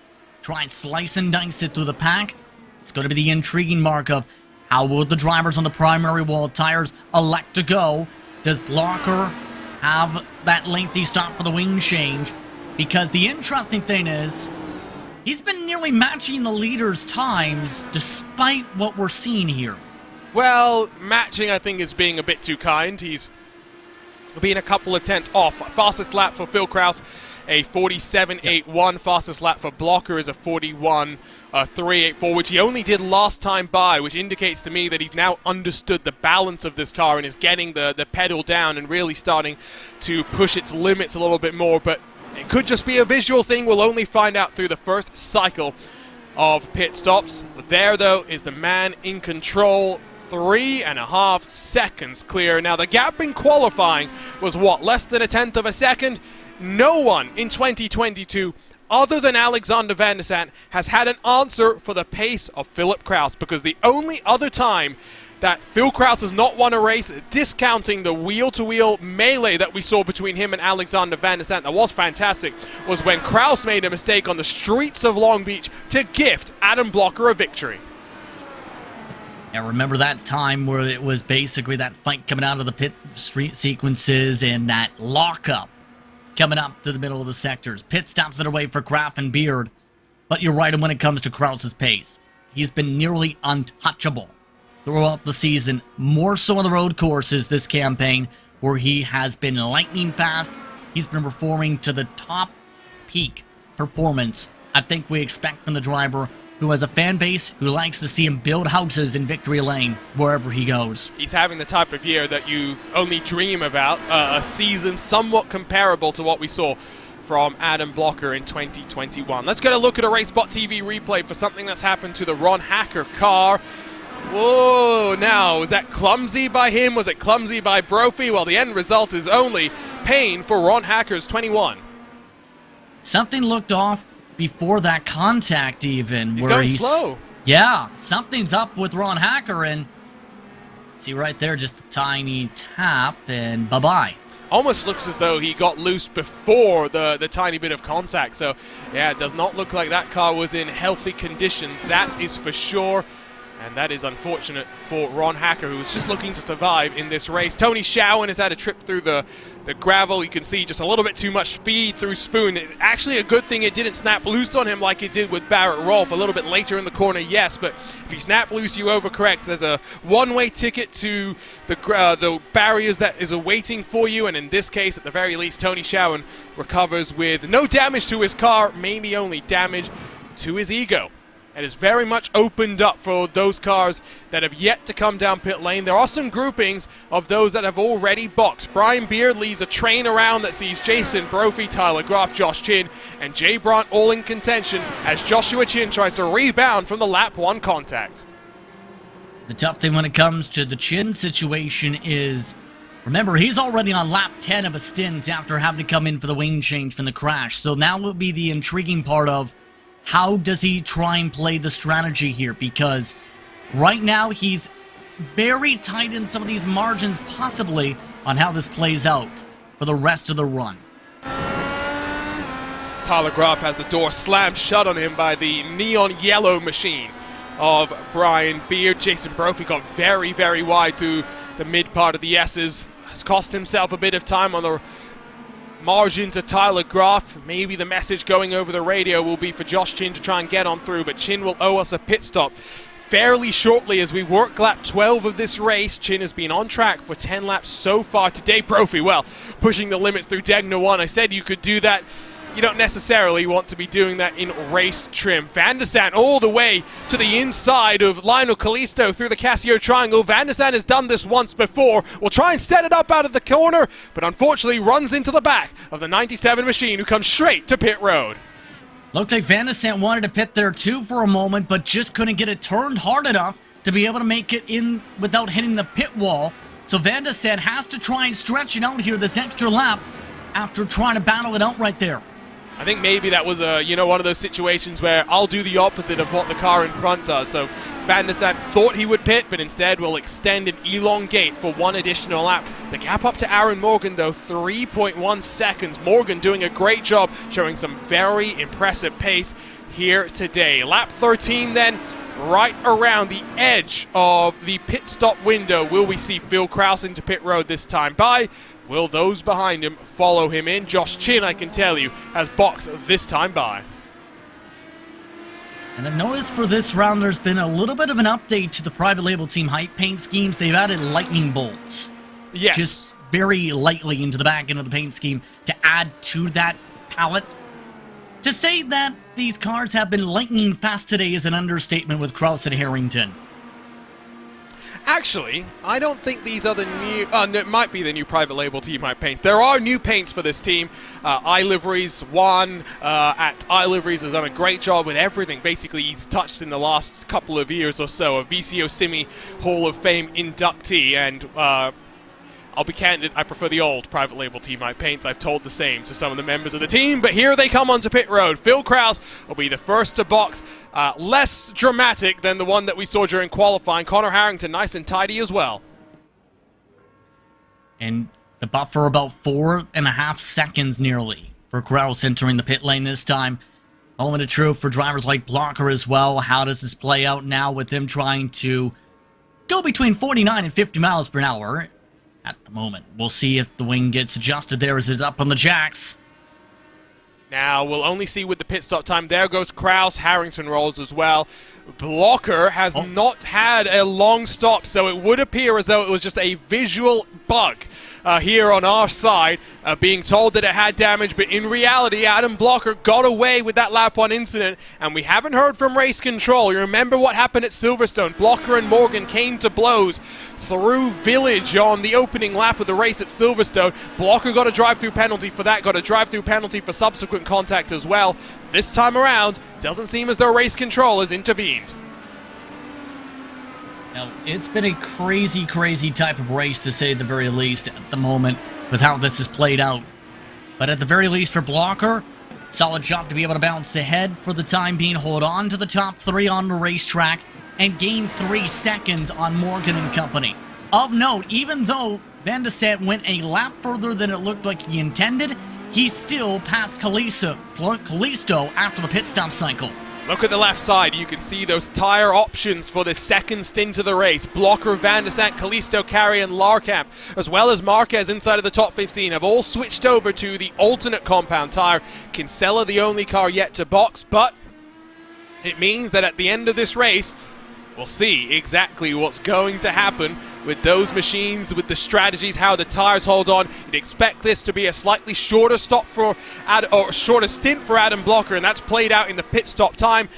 Try and slice and dice it through the pack. It's going to be the intriguing mark of how will the drivers on the primary wall tires elect to go. Does Blocker have that lengthy stop for the wing change? Because the interesting thing is, he's been nearly matching the leader's times despite what we're seeing here. Well, matching I think is being a bit too kind. He's being a couple of tenths off. Fastest lap for Phil Kraus a 47.81. Fastest lap for Blocker is a 41.384, which he only did last time by, which indicates to me that he's now understood the balance of this car and is getting the pedal down and really starting to push its limits a little bit more. But it could just be a visual thing. We'll only find out through the first cycle of pit stops. There, though, is the man in control. 3.5 seconds clear. Now, the gap in qualifying was what, less than a tenth of a second? No one in 2022, other than Alexander Van der Sant, has had an answer for the pace of Philip Kraus, because the only other time that Phil Kraus has not won a race, discounting the wheel-to-wheel melee that we saw between him and Alexander Van der Sant, that was fantastic, was when Kraus made a mistake on the streets of Long Beach to gift Adam Blocker a victory. Yeah, remember that time where it was basically that fight coming out of the pit street sequences and that lockup coming up to the middle of the sectors. Pit stops it away for Graf and Beard, but you're right when it comes to Kraus's pace. He's been nearly untouchable throughout the season, more so on the road courses this campaign, where he has been lightning fast. He's been performing to the top peak performance I think we expect from the driver who has a fan base who likes to see him build houses in Victory Lane wherever he goes. He's having the type of year that you only dream about, a season somewhat comparable to what we saw from Adam Blocker in 2021. Let's get a look at a RaceSpotTV replay for something that's happened to the Ron Hacker car. Whoa, now, was that clumsy by him? Was it clumsy by Brophy? Well, the end result is only pain for Ron Hacker's 21. Something looked off before that contact even. He's going slow. Yeah, something's up with Ron Hacker, and see right there, just a tiny tap, and bye-bye. Almost looks as though he got loose before the tiny bit of contact. So, yeah, it does not look like that car was in healthy condition. That is for sure. And that is unfortunate for Ron Hacker, who was just looking to survive in this race. Tony Schowen has had a trip through the gravel. You can see just a little bit too much speed through Spoon. Actually, a good thing it didn't snap loose on him like it did with Barrett Rolfe. A little bit later in the corner, yes, but if you snap loose, you overcorrect. There's a one-way ticket to the barriers that is awaiting for you, and in this case, at the very least, Tony Schowen recovers with no damage to his car, maybe only damage to his ego. It is very much opened up for those cars that have yet to come down pit lane. There are some groupings of those that have already boxed. Brian Beard leads a train around that sees Jason Brophy, Tyler Graf, Josh Chin, and Jay Brandt all in contention as Joshua Chin tries to rebound from the lap 1 contact. The tough thing when it comes to the Chin situation is, remember, he's already on lap 10 of a stint after having to come in for the wing change from the crash. So now will be the intriguing part of how does he try and play the strategy here? Because right now he's very tight in some of these margins, possibly, on how this plays out for the rest of the run. Tyler Graf has the door slammed shut on him by the neon yellow machine of Brian Beard. Jason Brophy got very, very wide through the mid part of the S's. Has cost himself a bit of time on the margin to Tyler Graf. Maybe the message going over the radio will be for Josh Chin to try and get on through, but Chin will owe us a pit stop fairly shortly as we work lap 12 of this race. Chin has been on track for 10 laps so far today. Brophy, well, pushing the limits through Degner 1. I said you could do that. You don't necessarily want to be doing that in race trim. Van der Sant all the way to the inside of Lionel Callisto through the Casio Triangle. Van der Sant has done this once before. Will try and set it up out of the corner, but unfortunately runs into the back of the 97 machine, who comes straight to pit road. Looked like Van der Sant wanted to pit there too for a moment, but just couldn't get it turned hard enough to be able to make it in without hitting the pit wall. So Van der Sant has to try and stretch it out here this extra lap after trying to battle it out right there. I think maybe that was one of those situations where I'll do the opposite of what the car in front does. So Van der Sant thought he would pit, but instead will extend and elongate for one additional lap. The gap up to Aaron Morgan, though, 3.1 seconds. Morgan doing a great job, showing some very impressive pace here today. Lap 13 then, right around the edge of the pit stop window. Will we see Phil Kraus into pit road this time by? Will those behind him follow him in? Josh Chin, I can tell you, has boxed this time by. And I've noticed for this round there's been a little bit of an update to the private label team hype paint schemes. They've added lightning bolts. Yes. Just very lightly into the back end of the paint scheme to add to that palette. To say that these cars have been lightning fast today is an understatement with Kraus and Harrington. Actually, I don't think these are the new... no, it might be the new private label T-Might paint. There are new paints for this team. iLiveries won at iLiveries has done a great job with everything. Basically, he's touched in the last couple of years or so. A VCO Simi Hall of Fame inductee, and I'll be candid, I prefer the old private label T-Might paints. I've told the same to some of the members of the team, but here they come onto pit road. Phil Kraus will be the first to box. Less dramatic than the one that we saw during qualifying. Connor Harrington, nice and tidy as well. And the buffer about 4.5 seconds nearly for Kraus entering the pit lane this time. Moment of truth for drivers like Blocker as well. How does this play out now with them trying to go between 49 and 50 miles per hour at the moment? We'll see if the wing gets adjusted there as is up on the jacks. Now, we'll only see with the pit stop time. There goes Kraus. Harrington rolls as well. Blocker has not had a long stop, so it would appear as though it was just a visual bug here on our side, being told that it had damage, but in reality, Adam Blocker got away with that lap 1 incident, and we haven't heard from race control. You remember what happened at Silverstone. Blocker and Morgan came to blows through Village on the opening lap of the race at Silverstone. Blocker got a drive-through penalty for that, got a drive-through penalty for subsequent contact as well. This time around, doesn't seem as though race control has intervened. Now, it's been a crazy, crazy type of race, to say the very least, at the moment, with how this has played out. But at the very least for Blocker, solid job to be able to bounce ahead for the time being, hold on to the top 3 on the racetrack, and gain 3 seconds on Morgan and company. Of note, even though Van de Sande went a lap further than it looked like he intended, he still passed Callisto after the pit stop cycle. Look at the left side. You can see those tire options for the second stint of the race. Blocker, Van de Sande, Callisto, Carey, and Larkamp, as well as Marquez inside of the top 15, have all switched over to the alternate compound tire. Kinsella, the only car yet to box, but it means that at the end of this race, we'll see exactly what's going to happen with those machines, with the strategies, how the tires hold on. You'd expect this to be a slightly shorter stop for shorter stint for Adam Blocker, and that's played out in the pit stop time.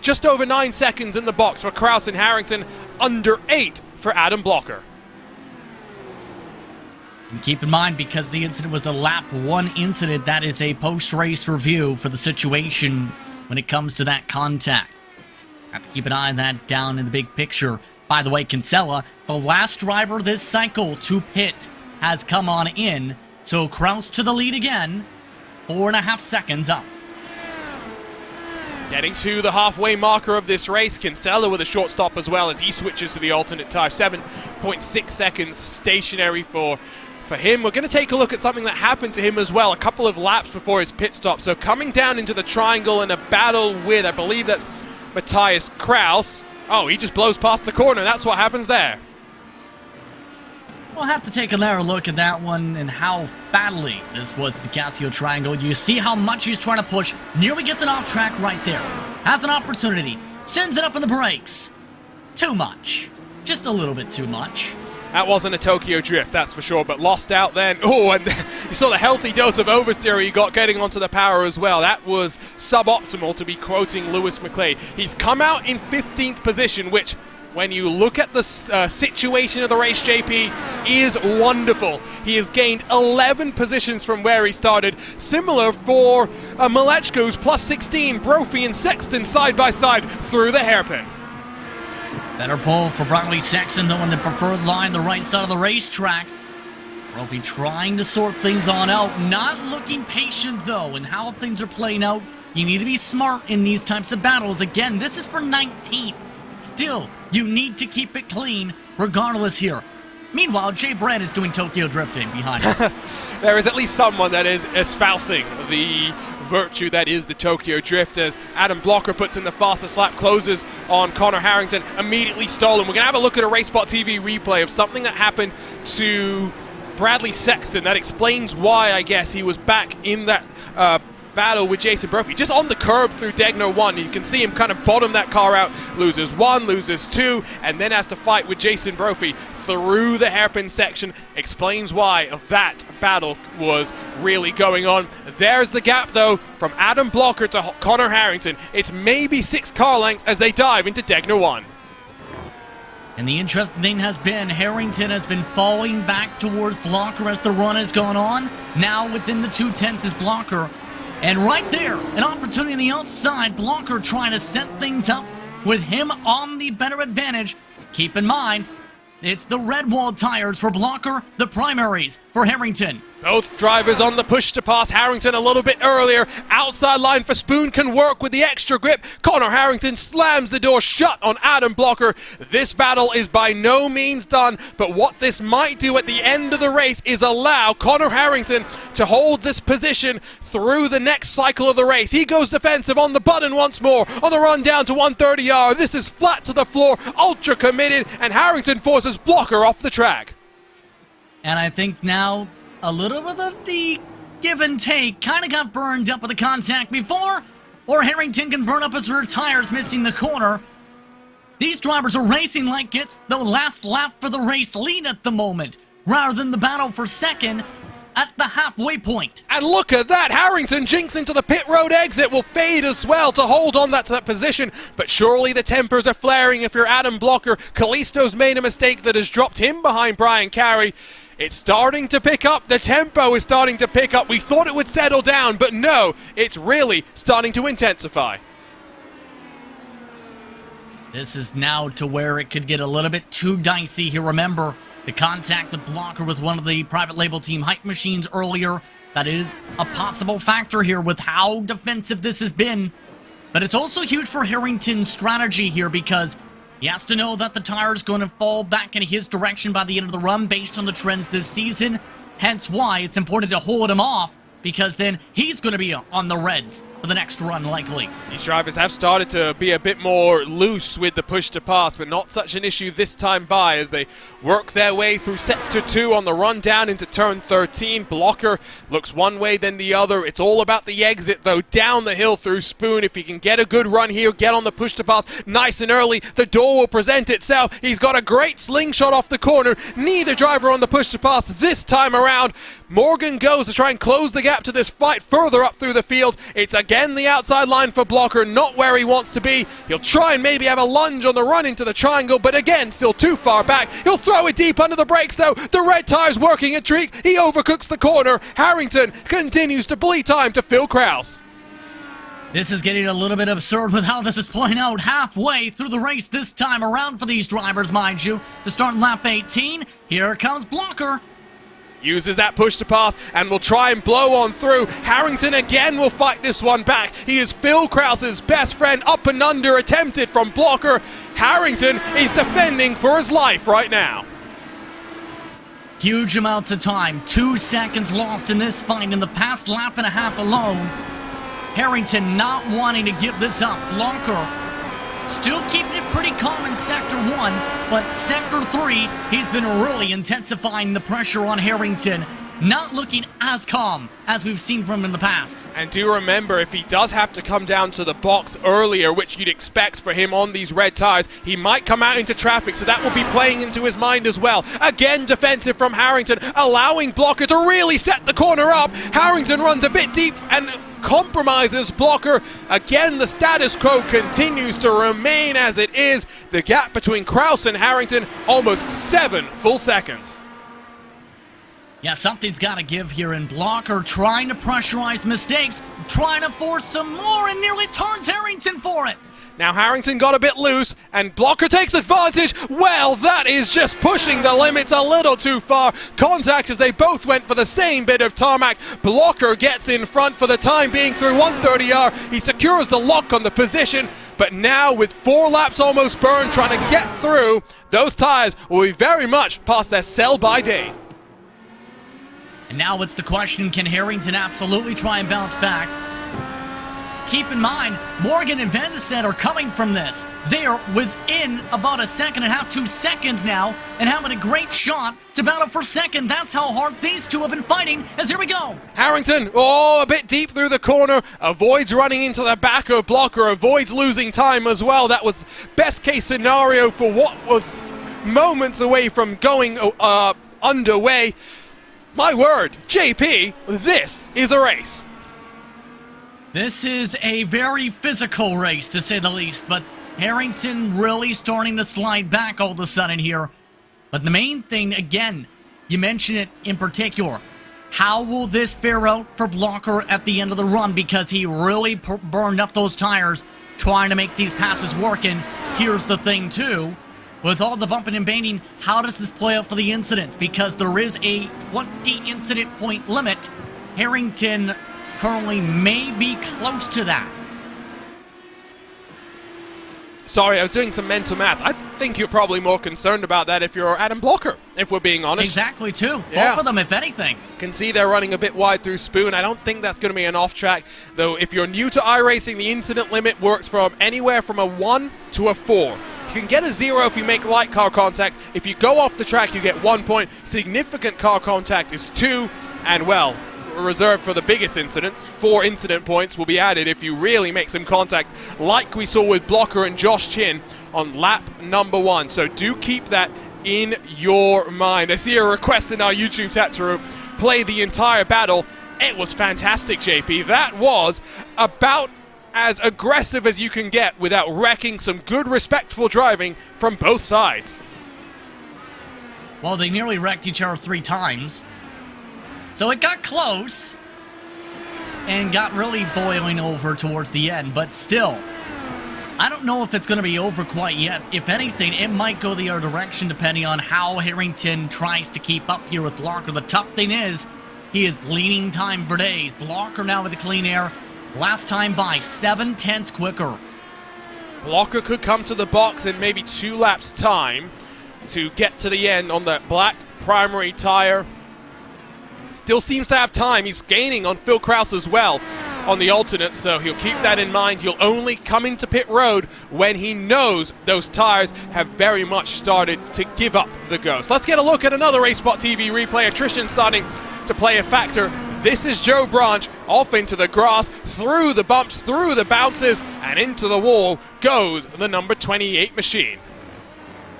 Just over 9 seconds in the box for Kraus and Harrington, under 8 for Adam Blocker. And keep in mind, because the incident was a lap 1 incident, that is a post-race review for the situation when it comes to that contact. Have to keep an eye on that down in the big picture. By the way, Kinsella, the last driver this cycle to pit, has come on in. So Kraus to the lead again. 4.5 seconds up. Getting to the halfway marker of this race, Kinsella with a short stop as well as he switches to the alternate tire. 7.6 seconds stationary for him. We're going to take a look at something that happened to him as well a couple of laps before his pit stop. So coming down into the triangle in a battle with, I believe that's Matthias Kraus. Oh, he just blows past the corner. That's what happens there. We'll have to take another look at that one and how badly this was the Casio Triangle. You see how much he's trying to push. Nearly gets an off track right there. Has an opportunity. Sends it up in the brakes. Too much. Just a little bit too much. That wasn't a Tokyo drift, that's for sure, but lost out then. Oh, and you saw the healthy dose of oversteer he got getting onto the power as well. That was suboptimal, to be quoting Lewis McLeod. He's come out in 15th position, which, when you look at the situation of the race, JP, is wonderful. He has gained 11 positions from where he started. Similar for Malechko's plus 16, Brophy and Sexton side by side through the hairpin. Better pull for Bradley Sexton, though, in the preferred line, the right side of the racetrack. Brophy trying to sort things on out, not looking patient, though, in how things are playing out. You need to be smart in these types of battles. Again, this is for 19th. Still, you need to keep it clean, regardless here. Meanwhile, Jay Brand is doing Tokyo drifting behind him. There is at least someone that is espousing the virtue that is the Tokyo drift, as Adam Blocker puts in the fastest lap, closes on Connor Harrington, immediately stolen. We're going to have a look at a RaceSpotTV replay of something that happened to Bradley Sexton that explains why, I guess, he was back in that battle with Jason Brophy, just on the curb through Degner 1. You can see him kind of bottom that car out, loses 1, loses 2, and then has to fight with Jason Brophy through the hairpin section. Explains why that battle was really going on. There's the gap, though, from Adam Blocker to Connor Harrington. It's maybe 6 car lengths as they dive into Degner 1. And the interesting thing has been Harrington has been falling back towards Blocker as the run has gone on. Now within the 2/10 is Blocker. And right there, an opportunity on the outside. Blocker trying to set things up with him on the better advantage. Keep in mind, it's the red wall tires for Blocker, the primaries for Harrington. Both drivers on the push to pass. Harrington a little bit earlier. Outside line for Spoon can work with the extra grip. Connor Harrington slams the door shut on Adam Blocker. This battle is by no means done, but what this might do at the end of the race is allow Connor Harrington to hold this position through the next cycle of the race. He goes defensive on the button once more on the run down to 130R. This is flat to the floor, ultra committed, and Harrington forces Blocker off the track. And I think now a little bit of the give and take kind of got burned up with the contact before, or Harrington can burn up his rear tires missing the corner. These drivers are racing like it's the last lap for the race lead at the moment, rather than the battle for second at the halfway point. And look at that, Harrington jinks into the pit road exit, will fade as well to hold on to that position, but surely the tempers are flaring if you're Adam Blocker. Kalisto's made a mistake that has dropped him behind Brian Carey. It's starting to pick up, the tempo is starting to pick up. We thought it would settle down, but no, it's really starting to intensify. This is now to where it could get a little bit too dicey here. Remember, the contact with Blocker was one of the private label team hype machines earlier. That is a possible factor here with how defensive this has been. But it's also huge for Harrington's strategy here because he has to know that the tire is going to fall back in his direction by the end of the run based on the trends this season. Hence why it's important to hold him off, because then he's going to be on the reds for the next run likely. These drivers have started to be a bit more loose with the push to pass, but not such an issue this time by as they work their way through sector 2 on the run down into turn 13. Blocker looks one way then the other. It's all about the exit though, down the hill through Spoon. If he can get a good run here, get on the push to pass nice and early, the door will present itself. He's got a great slingshot off the corner. Neither driver on the push to pass this time around. Morgan goes to try and close the gap to this fight further up through the field. It's again the outside line for Blocker, not where he wants to be. He'll try and maybe have a lunge on the run into the triangle, but again, still too far back. He'll throw it deep under the brakes though. The red tire's working a treat. He overcooks the corner. Harrington continues to bleed time to Phil Krause. This is getting a little bit absurd with how this is playing out halfway through the race this time around for these drivers, mind you. To start lap 18, here comes Blocker. Uses that push to pass and will try and blow on through. Harrington again will fight this one back. He is Phil Krause's best friend. Up and under attempted from Blocker. Harrington is defending for his life right now. Huge amounts of time. 2 seconds lost in this fight in the past lap and a half alone. Harrington not wanting to give this up. Blocker still keeping it pretty calm in Sector 1, but Sector 3, he's been really intensifying the pressure on Harrington. Not looking as calm as we've seen from him in the past. And do remember, if he does have to come down to the box earlier, which you'd expect for him on these red tires, he might come out into traffic, so that will be playing into his mind as well. Again, defensive from Harrington, allowing Blocker to really set the corner up. Harrington runs a bit deep and compromises Blocker. Again, the status quo continues to remain as it is. The gap between Krause and Harrington, almost 7 full seconds. Yeah, something's got to give here, and Blocker trying to pressurize mistakes, trying to force some more, and nearly turns Harrington for it. Now Harrington got a bit loose, and Blocker takes advantage. Well, that is just pushing the limits a little too far. Contact as they both went for the same bit of tarmac. Blocker gets in front for the time being through 130R. He secures the lock on the position, but now with 4 laps almost burned trying to get through, those tires will be very much past their sell-by date. And now it's the question, can Harrington absolutely try and bounce back? keep in mind, Morgan and Van de Sande are coming from this. They are within about a second and a half, 2 seconds now, and having a great shot to battle for second. That's how hard these two have been fighting, as here we go. Harrington, a bit deep through the corner, avoids running into the back of Blocker, avoids losing time as well. That was best case scenario for what was moments away from going underway. My word, JP, this is a race. This is a very physical race, to say the least, but Harrington really starting to slide back all of a sudden here. But the main thing, again, you mentioned it in particular, how will this fare out for Blocker at the end of the run? Because he really burned up those tires trying to make these passes work. And here's the thing, too. With all the bumping and banging, how does this play out for the incidents? Because there is a 20 incident point limit. Harrington currently may be close to that. Sorry, I was doing some mental math. I think you're probably more concerned about that if you're Adam Blocker, if we're being honest. Exactly, too. Yeah. Both of them, if anything. Can see they're running a bit wide through Spoon. I don't think that's going to be an off track, though. If you're new to iRacing, the incident limit works from anywhere from a 1 to a 4. You can get a 0 if you make light car contact. If you go off the track, you get 1 point. Significant car contact is 2, and well, reserved for the biggest incident. 4 incident points will be added if you really make some contact, like we saw with Blocker and Josh Chin on lap number 1. So do keep that in your mind. I see a request in our YouTube chat to play the entire battle. It was fantastic, JP. That was about as aggressive as you can get without wrecking some good, respectful driving from both sides. Well, they nearly wrecked each other 3 times. So it got close and got really boiling over towards the end, but still, I don't know if it's going to be over quite yet. If anything, it might go the other direction depending on how Harrington tries to keep up here with Blocker. The tough thing is, he is bleeding time for days. Blocker now with the clean air. Last time by 7/10 quicker. Blocker could come to the box in maybe 2 laps time to get to the end on that black primary tire. Still seems to have time. He's gaining on Phil Kraus as well on the alternate, so he'll keep that in mind. He'll only come into pit road when he knows those tires have very much started to give up the ghost. Let's get a look at another RaceSpotTV replay. Attrition starting to play a factor. This is Joe Branch off into the grass, through the bumps, through the bounces, and into the wall goes the number 28 machine.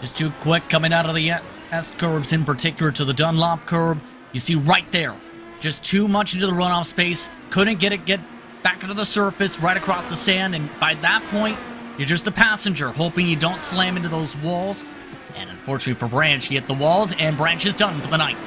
Just too quick coming out of the S curves, in particular to the Dunlop curb. You see right there, just too much into the runoff space. Couldn't get back into the surface, right across the sand, and by that point, you're just a passenger, hoping you don't slam into those walls. And unfortunately for Branch, he hit the walls, and Branch is done for the night.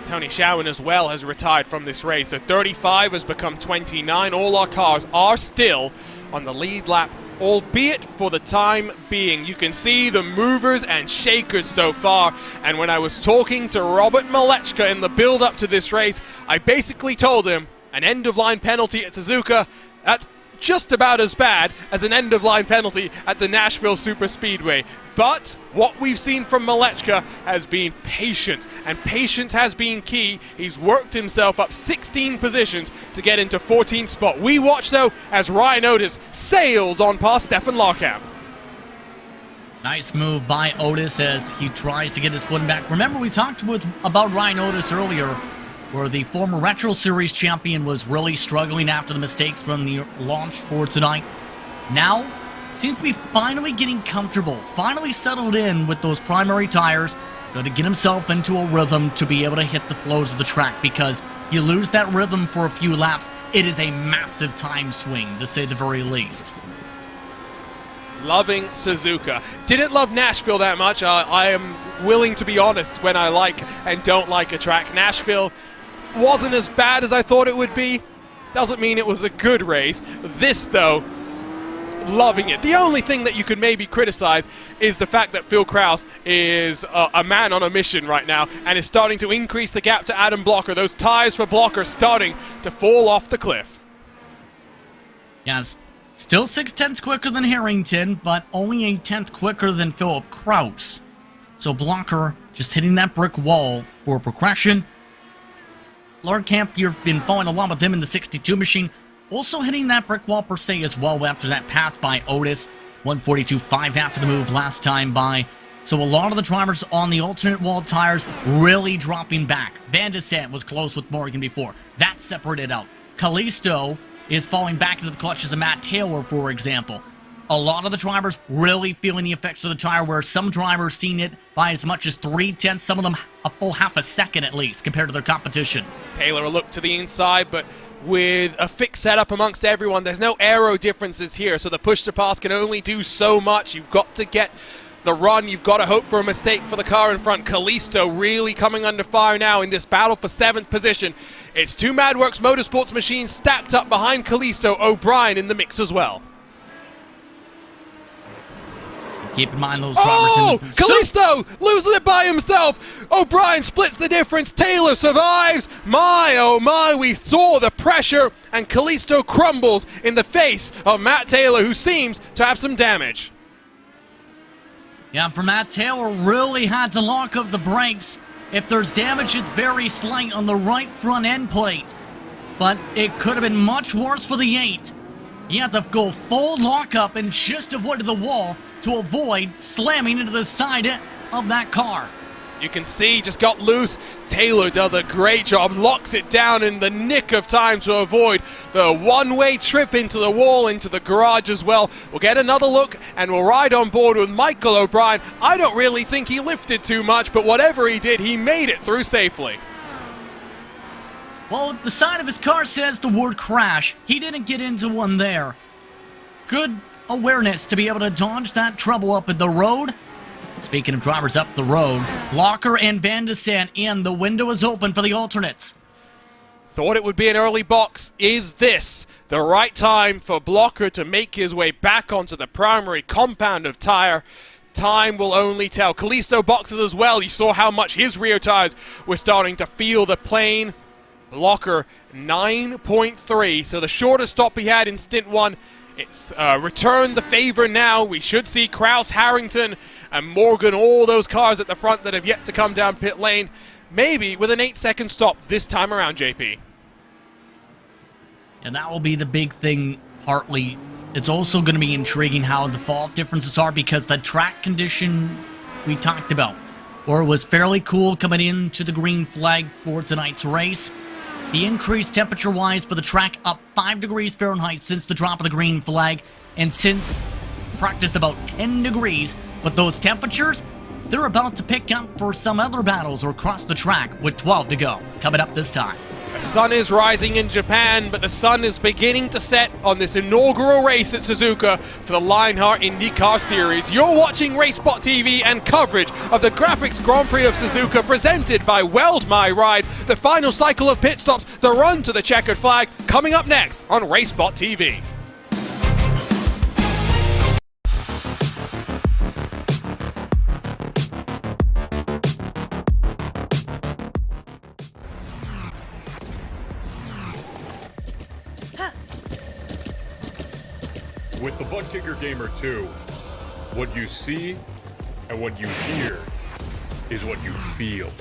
Tony Showen as well has retired from this race. So 35 has become 29. All our cars are still on the lead lap, albeit for the time being. You can see the movers and shakers so far. And when I was talking to Robert Malechka in the build-up to this race, I basically told him an end-of-line penalty at Suzuka, that's just about as bad as an end-of-line penalty at the Nashville Superspeedway. But what we've seen from Malechka has been patient, and patience has been key. He's worked himself up 16 positions to get into 14th spot. We watch, though, as Ryan Otis sails on past Stefan Larkamp. Nice move by Otis as he tries to get his footing back. Remember, we talked about Ryan Otis earlier, where the former Retro Series champion was really struggling after the mistakes from the launch for tonight. Now, seems to be finally getting comfortable, finally settled in with those primary tires, to get himself into a rhythm to be able to hit the flows of the track, because you lose that rhythm for a few laps, it is a massive time swing, to say the very least. Loving Suzuka. Didn't love Nashville that much. I am willing to be honest when I like and don't like a track. Nashville wasn't as bad as I thought it would be. Doesn't mean it was a good race. This, though, loving it. The only thing that you could maybe criticize is the fact that Phil Kraus is a man on a mission right now and is starting to increase the gap to Adam Blocker. Those tires for Blocker starting to fall off the cliff. Yes, still 6/10 quicker than Harrington, but only a 10th quicker than Philip Kraus. So Blocker just hitting that brick wall for progression. Larkamp, you've been following along with him in the 62 machine. Also hitting that brick wall per se as well after that pass by Otis. 142.5 after the move last time by. So a lot of the drivers on the alternate wall tires really dropping back. Van de Sant was close with Morgan before. That separated out. Kalisto is falling back into the clutches of Matt Taylor, for example. A lot of the drivers really feeling the effects of the tire, where some drivers seen it by as much as 3/10, some of them a full half a second at least compared to their competition. Taylor a look to the inside, but with a fixed setup amongst everyone, there's no aero differences here, so the push to pass can only do so much. You've got to get the run, you've got to hope for a mistake for the car in front. Kalisto really coming under fire now in this battle for 7th position. It's two MadWorks Motorsports machines stacked up behind Kalisto. O'Brien in the mix as well. Keep in mind those drivers. Kalisto losing it by himself. O'Brien splits the difference. Taylor survives. My, oh my, we saw the pressure, and Kalisto crumbles in the face of Matt Taylor, who seems to have some damage. Yeah, for Matt Taylor, really had to lock up the brakes. If there's damage, it's very slight on the right front end plate. But it could have been much worse for the 8. He had to go full lockup and just avoided the wall to avoid slamming into the side of that car. You can see, just got loose. Taylor does a great job, locks it down in the nick of time to avoid the one-way trip into the wall, into the garage as well. We'll get another look, and we'll ride on board with Michael O'Brien. I don't really think he lifted too much, but whatever he did, he made it through safely. Well, the side of his car says the word crash. He didn't get into one there. Good awareness to be able to dodge that trouble up in the road. Speaking of drivers up the road, Blocker and Van de Sant in. The window is open for the alternates. Thought it would be an early box. Is this the right time for Blocker to make his way back onto the primary compound of tire? Time will only tell. Kalisto boxes as well. You saw how much his rear tires were starting to feel the plane. Blocker 9.3, so the shortest stop he had in stint 1. It's returned the favor now. We should see Kraus, Harrington, and Morgan, all those cars at the front that have yet to come down pit lane, maybe with an 8-second stop this time around, JP. And that will be the big thing, partly. It's also going to be intriguing how the fall-off differences are, because the track condition we talked about, or it was fairly cool coming into the green flag for tonight's race. The increased temperature-wise for the track up 5 degrees Fahrenheit since the drop of the green flag, and since practice about 10 degrees. But those temperatures, they're about to pick up for some other battles or across the track with 12 to go. Coming up this time. The sun is rising in Japan, but the sun is beginning to set on this inaugural race at Suzuka for the Lionheart IndyCar Series. You're watching RaceSpotTV and coverage of the GRAAFix Grand Prix of Suzuka, presented by Weld My Ride. The final cycle of pit stops, the run to the checkered flag, coming up next on RaceSpotTV. With the Butt Kicker Gamer 2, what you see and what you hear is what you feel.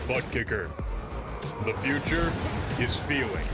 Butt Kicker. The future is feeling.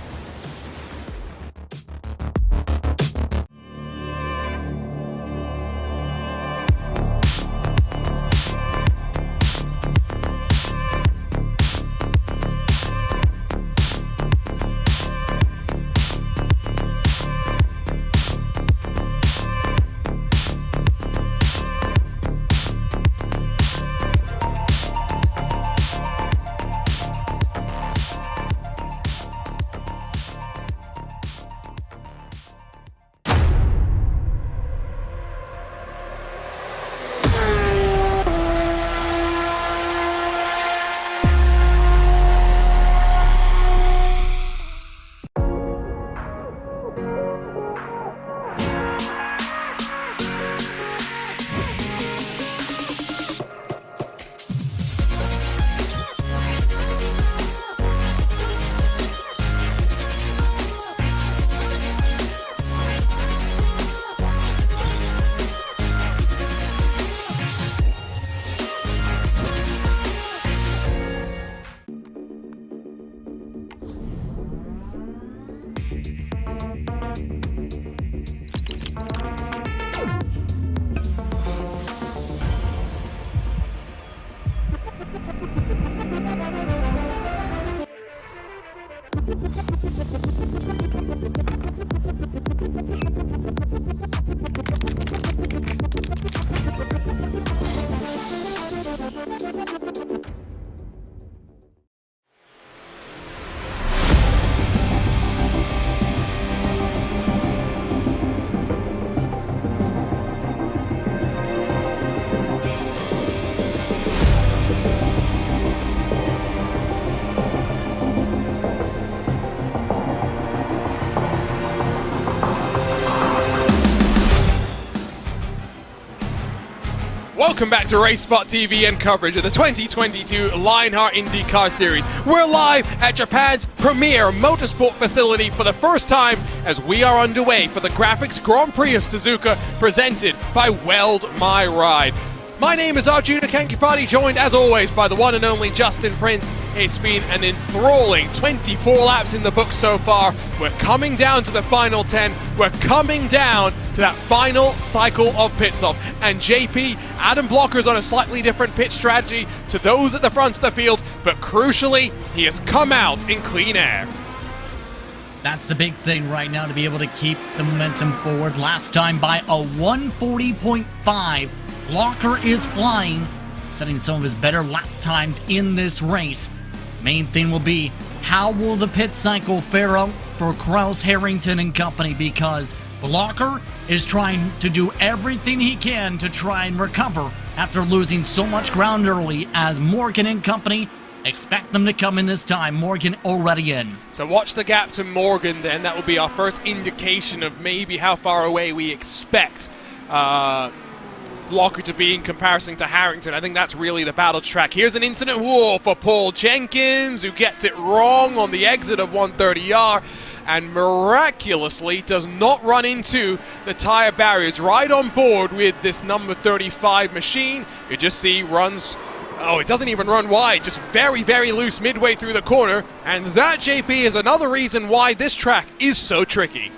Welcome back to RaceSpotTV and coverage of the 2022 Lionheart IndyCar Series. We're live at Japan's premier motorsport facility for the first time as we are underway for the GRAAFix Grand Prix of Suzuka, presented by Weld My Ride. My name is Arjuna Kankipati, joined as always by the one and only Justin Prince. It's been an enthralling 24 laps in the books so far. We're coming down to the final 10. We're coming down to that final cycle of pit stop. And JP, Adam Blocker's on a slightly different pit strategy to those at the front of the field, but crucially, he has come out in clean air. That's the big thing right now, to be able to keep the momentum forward. Last time by a 140.5. Blocker is flying, setting some of his better lap times in this race. Main thing will be, how will the pit cycle fare out for Kraus, Harrington and company, because Blocker is trying to do everything he can to try and recover after losing so much ground early, as Morgan and company expect them to come in this time. Morgan already in. So watch the gap to Morgan then. That will be our first indication of maybe how far away we expect Blocker to be in comparison to Harrington. I think that's really the battle track. Here's an incident wall for Paul Jenkins, who gets it wrong on the exit of 130R and miraculously does not run into the tire barriers. Right on board with this number 35 machine. You just see runs, oh, it doesn't even run wide, just very, very loose midway through the corner. And that, JP, is another reason why this track is so tricky.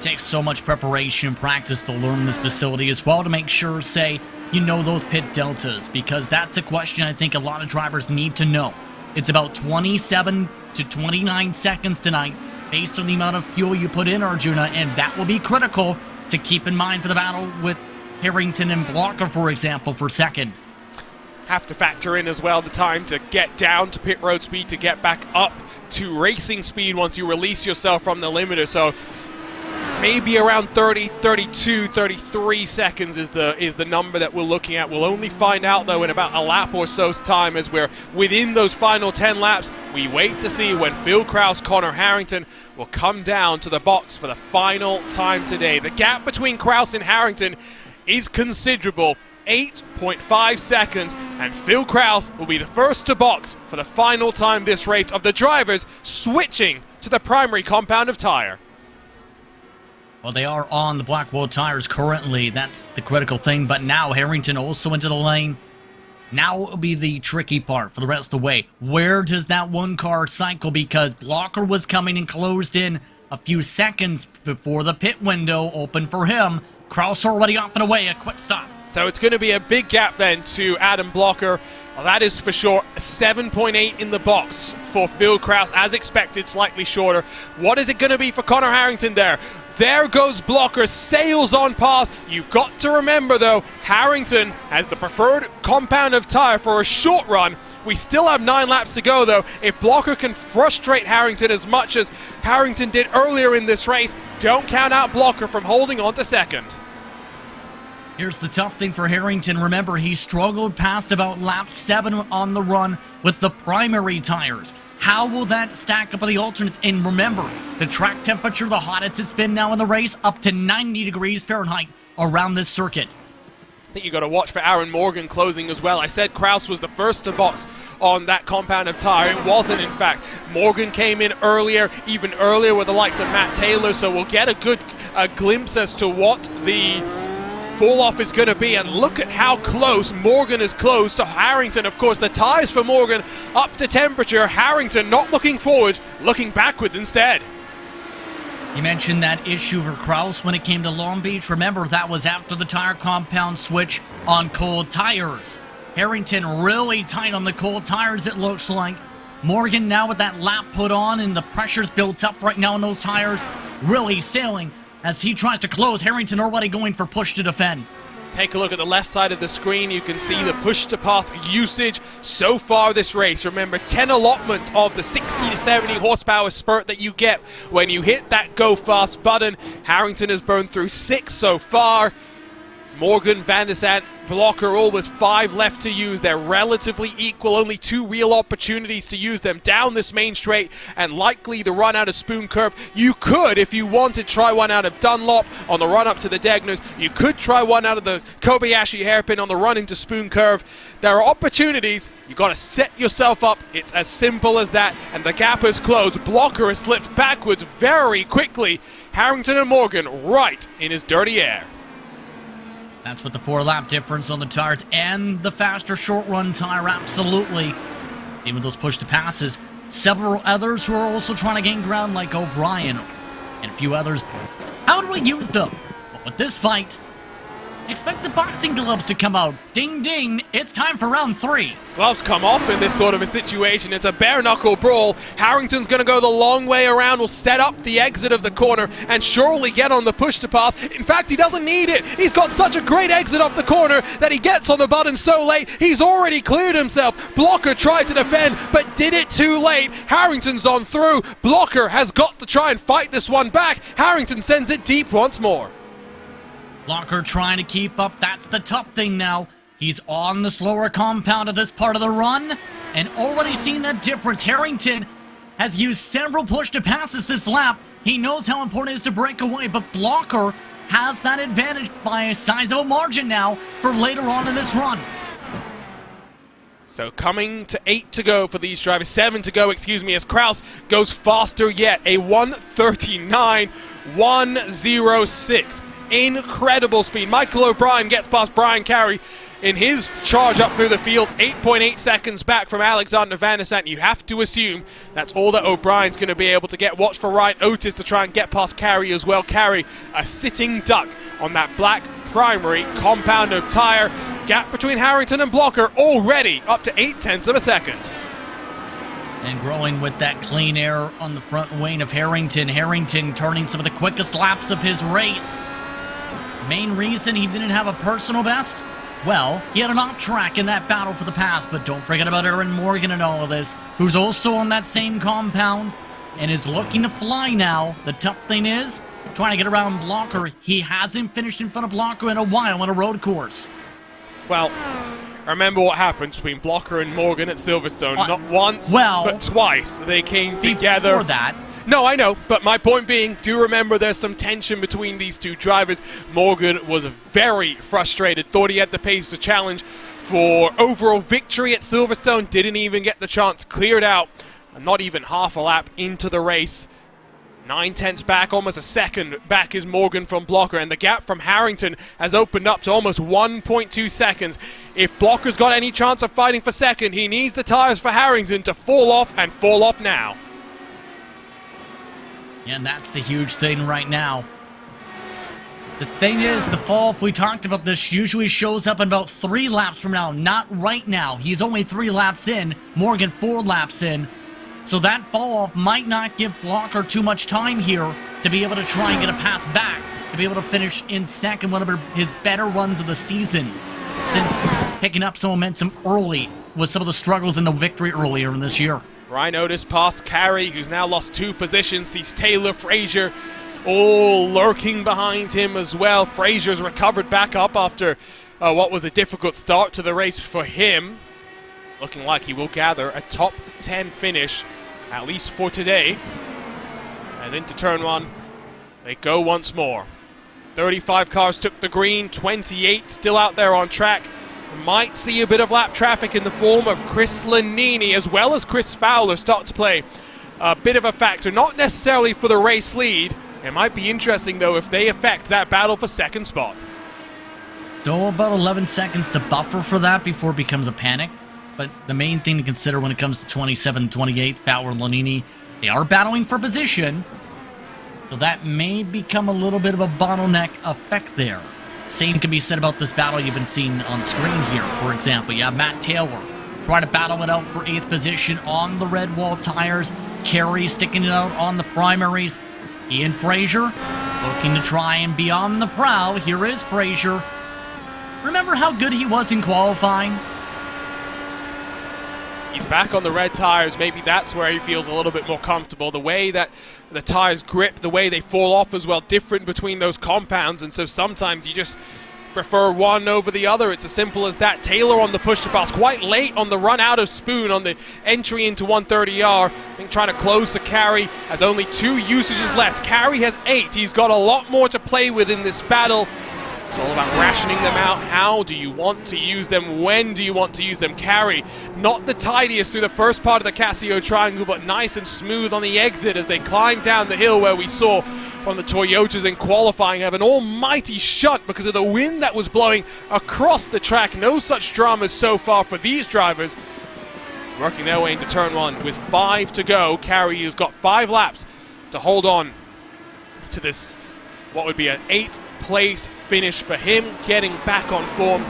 Takes so much preparation and practice to learn this facility as well, to make sure, say, you know those pit deltas, because that's a question I think a lot of drivers need to know. It's about 27 to 29 seconds tonight based on the amount of fuel you put in, Arjuna, and that will be critical to keep in mind for the battle with Harrington and Blocker, for example, for second. Have to factor in as well the time to get down to pit road speed, to get back up to racing speed once you release yourself from the limiter. So maybe around 30, 32, 33 seconds is the number that we're looking at. We'll only find out, though, in about a lap or so's time, as we're within those final 10 laps. We wait to see when Phil Kraus, Connor Harrington will come down to the box for the final time today. The gap between Kraus and Harrington is considerable, 8.5 seconds, and Phil Kraus will be the first to box for the final time this race of the drivers switching to the primary compound of tire. Well, they are on the Blackwell tires currently. That's the critical thing. But now Harrington also into the lane. Now it will be the tricky part for the rest of the way. Where does that one car cycle? Because Blocker was coming and closed in a few seconds before the pit window opened for him. Kraus already off and away. A quick stop. So it's going to be a big gap then to Adam Blocker. Well, that is for sure 7.8 in the box for Phil Kraus, as expected, slightly shorter. What is it going to be for Connor Harrington there? There goes Blocker, sails on past. You've got to remember, though, Harrington has the preferred compound of tire for a short run. We still have 9 laps to go, though. If Blocker can frustrate Harrington as much as Harrington did earlier in this race, don't count out Blocker from holding on to second. Here's the tough thing for Harrington. Remember, he struggled past about lap 7 on the run with the primary tires. How will that stack up with the alternates? And remember, the track temperature, the hottest it's been now in the race, up to 90 degrees Fahrenheit around this circuit. I think you got to watch for Aaron Morgan closing as well. I said Kraus was the first to box on that compound of tire. It wasn't, in fact. Morgan came in earlier, even earlier with the likes of Matt Taylor, so we'll get a good glimpse as to what the fall off is going to be. And look at how close Morgan is close to Harrington. Of course, the tires for Morgan up to temperature. Harrington not looking forward, looking backwards instead. You mentioned that issue for Kraus when it came to Long Beach. Remember, that was after the tire compound switch on cold tires. Harrington really tight on the cold tires, it looks like. Morgan now with that lap put on and the pressure's built up right now on those tires, really sailing as he tries to close. Harrington already going for push to defend. Take a look at the left side of the screen. You can see the push-to-pass usage so far this race. Remember, 10 allotments of the 60 to 70 horsepower spurt that you get when you hit that go fast button. Harrington has burned through 6 so far. Morgan, Van der Sant, Blocker all with 5 left to use. They're relatively equal, only 2 real opportunities to use them down this main straight and likely the run out of Spoon Curve. You could, if you wanted, try one out of Dunlop on the run up to the Degners. You could try one out of the Kobayashi hairpin on the run into Spoon Curve. There are opportunities. You got to set yourself up. It's as simple as that, and the gap is closed. Blocker has slipped backwards very quickly. Harrington and Morgan right in his dirty air. That's with the 4-lap difference on the tires and the faster short-run tire, absolutely. Even those push-to-passes. Several others who are also trying to gain ground, like O'Brien and a few others. How do we use them? But with this fight, expect the boxing gloves to come out. Ding, ding, it's time for round 3. Gloves come off in this sort of a situation. It's a bare-knuckle brawl. Harrington's going to go the long way around, will set up the exit of the corner, and surely get on the push-to-pass. In fact, he doesn't need it. He's got such a great exit off the corner that he gets on the button so late, he's already cleared himself. Blocker tried to defend, but did it too late. Harrington's on through. Blocker has got to try and fight this one back. Harrington sends it deep once more. Blocker trying to keep up. That's the tough thing now. He's on the slower compound of this part of the run, and already seen that difference. Harrington has used several push-to-passes this lap. He knows how important it is to break away, but Blocker has that advantage by a sizable margin now for later on in this run. So coming to 8 to go for these drivers, 7 to go, excuse me, as Kraus goes faster yet. A 1:39.106. Incredible speed. Michael O'Brien gets past Brian Carey in his charge up through the field, 8.8 seconds back from Alexander Van der Sant. You have to assume that's all that O'Brien's going to be able to get. Watch for Ryan Otis to try and get past Carey as well. Carey, a sitting duck on that black primary compound of tire. Gap between Harrington and Blocker already up to 0.8 of a second. And growing with that clean air on the front wing of Harrington. Harrington turning some of the quickest laps of his race. Main reason he didn't have a personal best? Well, he had an off track in that battle for the pass, but don't forget about Aaron Morgan and all of this, who's also on that same compound and is looking to fly now. The tough thing is, trying to get around Blocker. He hasn't finished in front of Blocker in a while on a road course. Well, remember what happened between Blocker and Morgan at Silverstone. Not once, but twice. They came together. Before that, no, I know, but my point being, do remember there's some tension between these two drivers. Morgan was very frustrated, thought he had the pace to challenge for overall victory at Silverstone, didn't even get the chance, cleared out, and not even half a lap into the race. 9/10 back, almost a second back is Morgan from Blocker, and the gap from Harrington has opened up to almost 1.2 seconds. If Blocker's got any chance of fighting for second, he needs the tires for Harrington to fall off, and fall off now. and that's the huge thing right now. The thing is, the fall, if we talked about this, usually shows up in about 3 laps from now. Not right now. He's only 3 laps in. Morgan 4 laps in. So that fall off might not give Blocker too much time here to be able to try and get a pass back, to be able to finish in second, one of his better runs of the season, since picking up some momentum early with some of the struggles in the victory earlier in this year. Ryan Otis past Carey, who's now lost 2 positions. Sees Taylor Frazier all lurking behind him as well. Frazier's recovered back up after what was a difficult start to the race for him. Looking like he will gather a top 10 finish, at least for today. As into turn 1, they go once more. 35 cars took the green, 28 still out there on track. Might see a bit of lap traffic in the form of Chris Lanini as well as Chris Fowler start to play a bit of a factor. Not necessarily for the race lead. It might be interesting, though, if they affect that battle for second spot. Still about 11 seconds to buffer for that before it becomes a panic. But the main thing to consider when it comes to 27, 28, Fowler and Lanini, they are battling for position. So that may become a little bit of a bottleneck effect there. Same can be said about this battle you've been seeing on screen here. For example, you have Matt Taylor trying to battle it out for 8th position on the red wall tires. Carey sticking it out on the primaries. Ian Frazier looking to try and be on the prowl. Here is Frazier. Remember how good he was in qualifying? He's back on the red tires. Maybe that's where he feels a little bit more comfortable. The way that the tires grip, the way they fall off as well, different between those compounds. And so sometimes you just prefer one over the other. It's as simple as that. Taylor on the push to pass, quite late on the run out of Spoon on the entry into 130R. I think trying to close the carry, has only 2 usages left. Carry has 8. He's got a lot more to play with in this battle. It's all about rationing them out. How do you want to use them? When do you want to use them? Carry, not the tidiest through the first part of the Casio triangle, but nice and smooth on the exit as they climb down the hill, where we saw one of the Toyotas in qualifying have an almighty shunt because of the wind that was blowing across the track. No such dramas so far for these drivers. Working their way into turn 1 with 5 to go. Carey has got 5 laps to hold on to this, what would be an 8th place finish for him, getting back on form.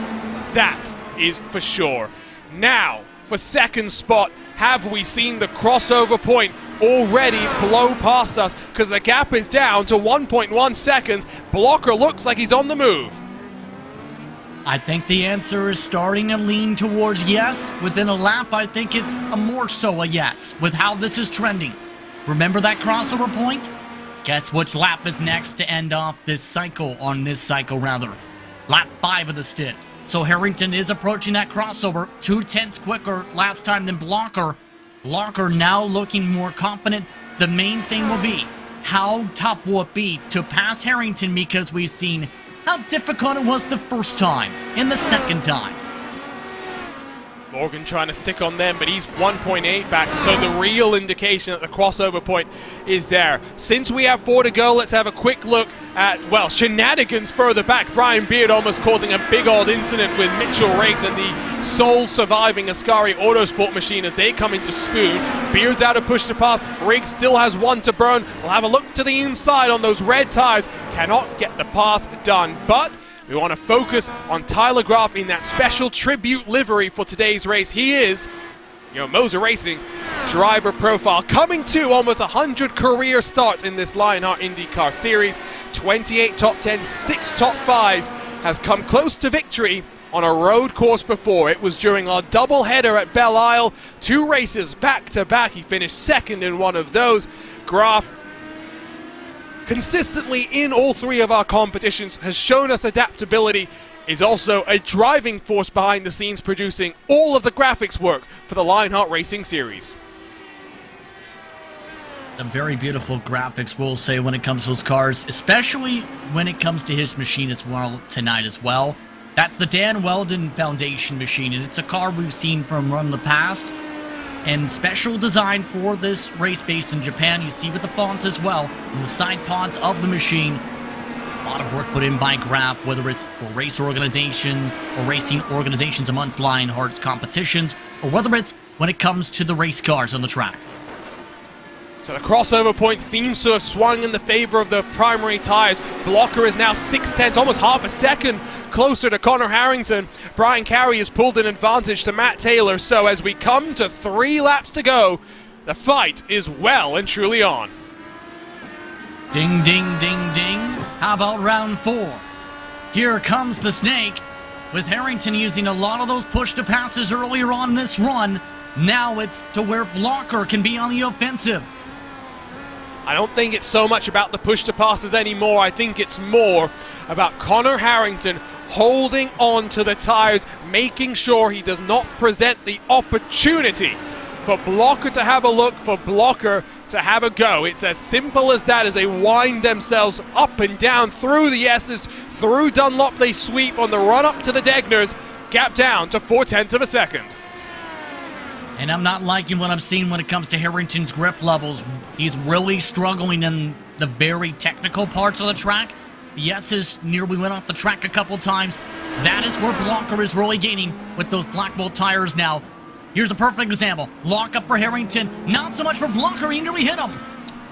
That is for sure. Now, for second spot, have we seen the crossover point already blow past us? Because the gap is down to 1.1 seconds. Blocker looks like he's on the move. I think the answer is starting to lean towards yes. Within a lap, I think it's a more so a yes with how this is trending. Remember that crossover point? Guess which lap is next to end off this cycle, Lap 5 of the stint. So Harrington is approaching that crossover 2/10 quicker last time than Blocker. Blocker now looking more confident. The main thing will be, how tough will it be to pass Harrington, because we've seen how difficult it was the first time and the second time. Morgan trying to stick on them, but he's 1.8 back, so the real indication that the crossover point is there. Since we have 4 to go, let's have a quick look at, well, shenanigans further back. Brian Beard almost causing a big old incident with Mitchell Riggs and the sole surviving Ascari Autosport machine as they come into Spoon. Beard's out of push to pass. Riggs still has 1 to burn. We'll have a look to the inside on those red tires. Cannot get the pass done, but we want to focus on Tyler Graf in that special tribute livery for today's race. He is, Moser Racing driver profile, coming to almost 100 career starts in this Lionheart IndyCar series. 28 top 10, 6 top 5s, has come close to victory on a road course before. It was during our doubleheader at Belle Isle. 2 races back to back. He finished second in one of those. Graf, consistently in all 3 of our competitions, has shown us adaptability, is also a driving force behind the scenes, producing all of the graphics work for the Lionheart Racing series. Some very beautiful graphics, we'll say, when it comes to those cars, especially when it comes to his machine as well tonight as well. That's the Dan Weldon Foundation machine, and it's a car we've seen from Run the Past, and special design for this race based in Japan. You see with the fonts as well, and the side pods of the machine. A lot of work put in by Graaf, whether it's for race organizations or racing organizations amongst Lionheart's competitions, or whether it's when it comes to the race cars on the track. So the crossover point seems to have swung in the favor of the primary tires. Blocker is now 6/10, almost half a second closer to Connor Harrington. Brian Carey has pulled an advantage to Matt Taylor. So as we come to 3 laps to go, the fight is well and truly on. Ding, ding, ding, ding. How about round 4? Here comes the snake, with Harrington using a lot of those push-to-passes earlier on this run. Now it's to where Blocker can be on the offensive. I don't think it's so much about the push to passes anymore. I think it's more about Connor Harrington holding on to the tires, making sure he does not present the opportunity for Blocker to have a look, for Blocker to have a go. It's as simple as that, as they wind themselves up and down through the S's, through Dunlop. They sweep on the run up to the Degners, gap down to 0.4 of a second. And I'm not liking what I'm seeing when it comes to Harrington's grip levels. He's really struggling in the very technical parts of the track. Yes, is nearly went off the track a couple times. That is where Blocker is really gaining with those Black Bolt tires now. Here's a perfect example. Lock up for Harrington. Not so much for Blocker. He nearly hit him.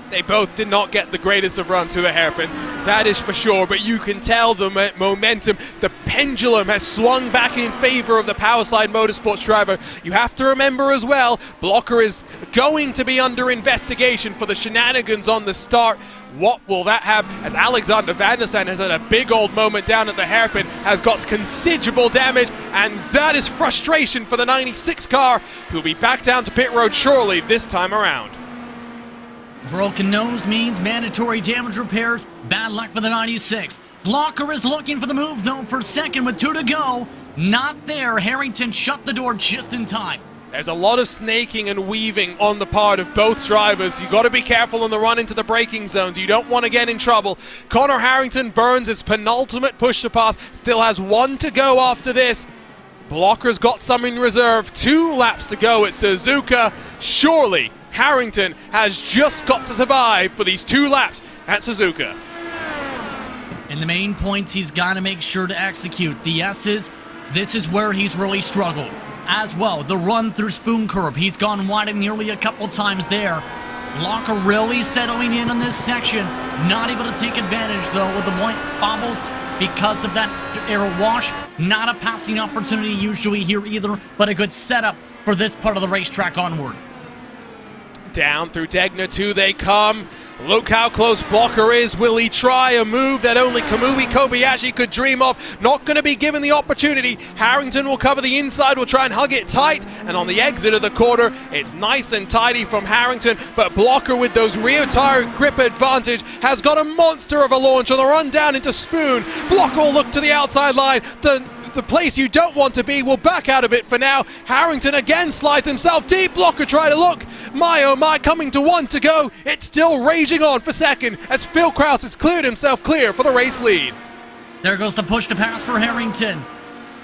They both did not get the greatest of runs to the hairpin, that is for sure, but you can tell the momentum, the pendulum has swung back in favor of the Powerslide Motorsports driver. You have to remember as well, Blocker is going to be under investigation for the shenanigans on the start. What will that have, as Alexander Van der Sande has had a big old moment down at the hairpin, has got considerable damage, and that is frustration for the 96 car, who'll be back down to pit road shortly this time around. Broken nose means mandatory damage repairs. Bad luck for the 96. Blocker is looking for the move, though, for second with 2 to go. Not there. Harrington shut the door just in time. There's a lot of snaking and weaving on the part of both drivers. You got to be careful on the run into the braking zones. You don't want to get in trouble. Connor Harrington burns his penultimate push to pass. Still has 1 to go after this. Blocker's got some in reserve. 2 laps to go at Suzuka. Surely Harrington has just got to survive for these 2 laps at Suzuka. In the main points, he's got to make sure to execute. The S's, this is where he's really struggled. As well, the run through Spoon Curb, he's gone wide nearly a couple times there. Blocker really settling in on this section. Not able to take advantage, though, with the white bobbles because of that air wash. Not a passing opportunity usually here either, but a good setup for this part of the racetrack onward. Down through Degner 2 they come. Look how close Blocker is. Will he try a move that only Kamui Kobayashi could dream of? Not going to be given the opportunity. Harrington will cover the inside, will try and hug it tight, and on the exit of the corner, it's nice and tidy from Harrington, but Blocker with those rear tire grip advantage has got a monster of a launch on the run down into Spoon. Blocker will look to the outside line. The place you don't want to be will back out of it for now. Harrington again slides himself deep. Blocker try to look. My oh my, coming to 1 to go. It's still raging on for second as Phil Krause has cleared himself clear for the race lead. There goes the push to pass for Harrington.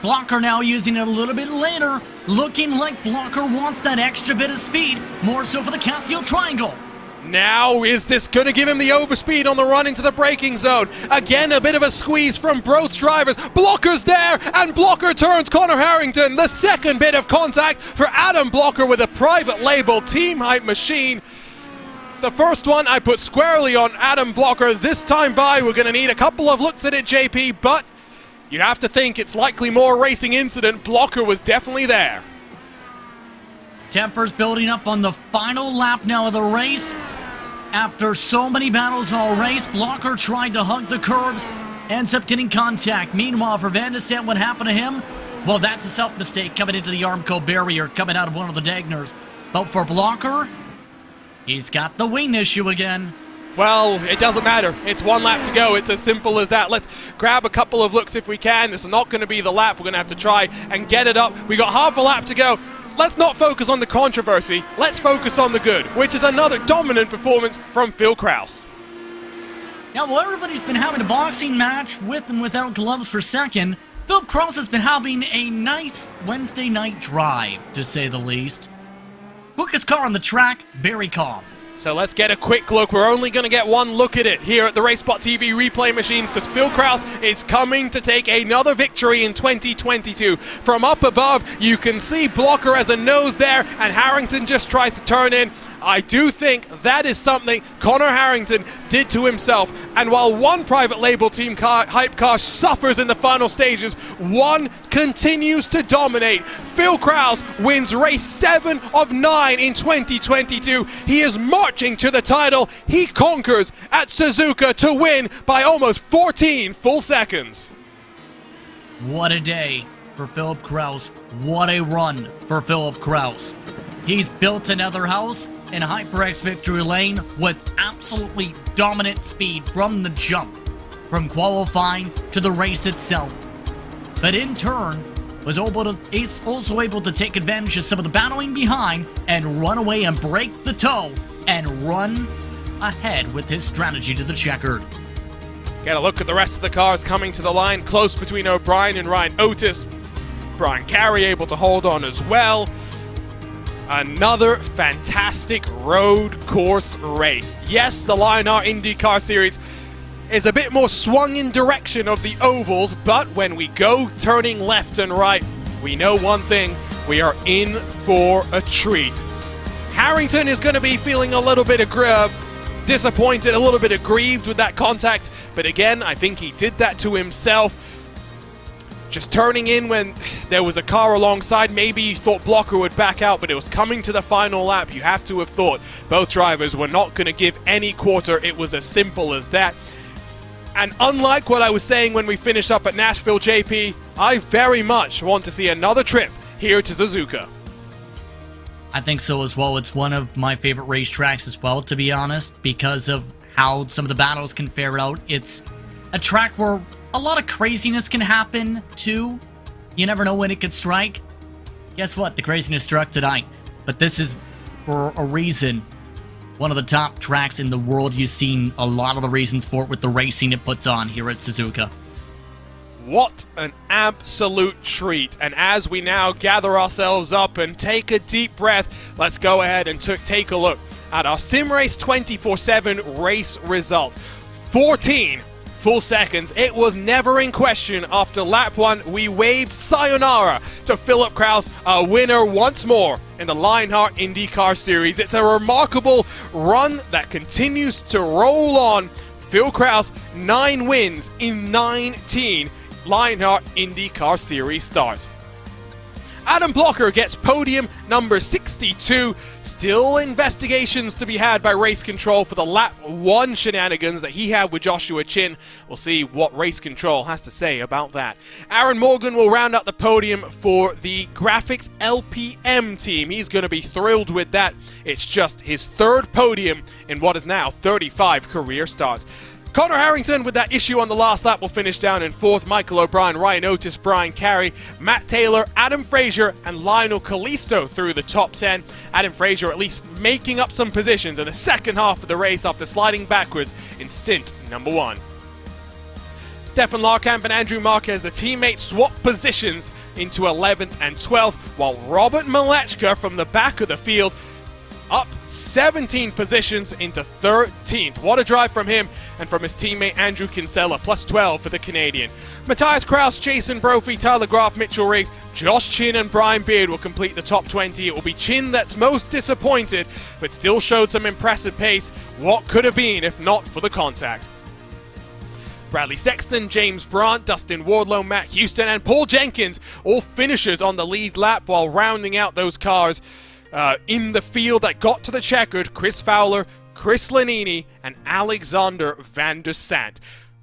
Blocker now using it a little bit later. Looking like Blocker wants that extra bit of speed. More so for the Casio Triangle. Now, is this going to give him the overspeed on the run into the braking zone? Again, a bit of a squeeze from both drivers. Blocker's there, and Blocker turns Connor Harrington. The second bit of contact for Adam Blocker with a private label Team Hype machine. The first one I put squarely on Adam Blocker. This time by, we're going to need a couple of looks at it, JP, but you have to think it's likely more racing incident. Blocker was definitely there. Tempers building up on the final lap now of the race. After so many battles all race, Blocker tried to hug the curbs, ends up getting contact. Meanwhile, for Van de Sande, what happened to him? Well, that's a self-mistake coming into the Armco barrier, coming out of one of the Dagners. But for Blocker, he's got the wing issue again. Well, it doesn't matter. It's 1 lap to go. It's as simple as that. Let's grab a couple of looks if we can. This is not going to be the lap. We're going to have to try and get it up. We got half a lap to go. Let's not focus on the controversy. Let's focus on the good, which is another dominant performance from Phil Krause. Now, while everybody's been having a boxing match with and without gloves for second, Phil Krause has been having a nice Wednesday night drive, to say the least. Quickest car on the track, very calm. So let's get a quick look. We're only going to get 1 look at it here at the RaceSpotTV replay machine because Phil Krause is coming to take another victory in 2022. From up above, you can see Blocker as a nose there, and Harrington just tries to turn in. I do think that is something Connor Harrington did to himself. And while one private label team car, hype car suffers in the final stages, one continues to dominate. Phil Krause wins race 7 of 9 in 2022. He is marching to the title. He conquers at Suzuka to win by almost 14 full seconds. What a day for Philip Krause. What a run for Philip Krause. He's built another house in HyperX Victory Lane with absolutely dominant speed from the jump, from qualifying to the race itself. But in turn, was also able to take advantage of some of the battling behind and run away and break the toe and run ahead with his strategy to the checkered. Get a look at the rest of the cars coming to the line, close between O'Brien and Ryan Otis. Brian Carey able to hold on as well. Another fantastic road course race. Yes, the Lionheart IndyCar Series is a bit more swung in direction of the ovals, but when we go turning left and right, we know one thing, we are in for a treat. Harrington is going to be feeling a little bit disappointed, a little bit aggrieved with that contact, but again, I think he did that to himself. Just turning in when there was a car alongside, maybe you thought Blocker would back out, but it was coming to the final lap. You have to have thought both drivers were not going to give any quarter. It was as simple as that. And unlike what I was saying when we finished up at Nashville, JP, I very much want to see another trip here to Suzuka. I think so as well. It's one of my favorite racetracks as well, to be honest, because of how some of the battles can fare out. It's a track where a lot of craziness can happen, too. You never know when it could strike. Guess what? The craziness struck tonight. But this is, for a reason, one of the top tracks in the world. You've seen a lot of the reasons for it with the racing it puts on here at Suzuka. What an absolute treat. And as we now gather ourselves up and take a deep breath, let's go ahead and take a look at our SimRace 24/7 race result. 14 full seconds. It was never in question. After lap 1, we waved sayonara to Philip Kraus, our winner once more in the Lionheart IndyCar Series. It's a remarkable run that continues to roll on. Phil Kraus, 9 wins in 19 Lionheart IndyCar Series starts. Adam Blocker gets podium number 62. Still investigations to be had by Race Control for the lap 1 shenanigans that he had with Joshua Chin. We'll see what Race Control has to say about that. Aaron Morgan will round out the podium for the GRAAFix LPM team. He's going to be thrilled with that. It's just his 3rd podium in what is now 35 career starts. Connor Harrington with that issue on the last lap will finish down in 4th. Michael O'Brien, Ryan Otis, Brian Carey, Matt Taylor, Adam Frazier, and Lionel Callisto through the top 10. Adam Frazier at least making up some positions in the second half of the race after sliding backwards in stint number 1. Stefan Larkamp and Andrew Marquez, the teammates, swap positions into 11th and 12th, while Robert Malechka from the back of the field up 17 positions into 13th. What a drive from him and from his teammate Andrew Kinsella, plus 12 for the Canadian. Matthias Kraus, Jason Brophy, Tyler Graf, Mitchell Riggs, Josh Chin and Brian Beard will complete the top 20. It will be Chin that's most disappointed, but still showed some impressive pace. What could have been if not for the contact? Bradley Sexton, James Brandt, Dustin Wardlow, Matt Houston and Paul Jenkins, all finishers on the lead lap, while rounding out those cars in the field that got to the checkered, Chris Fowler, Chris Lanini, and Alexander Van der Sant.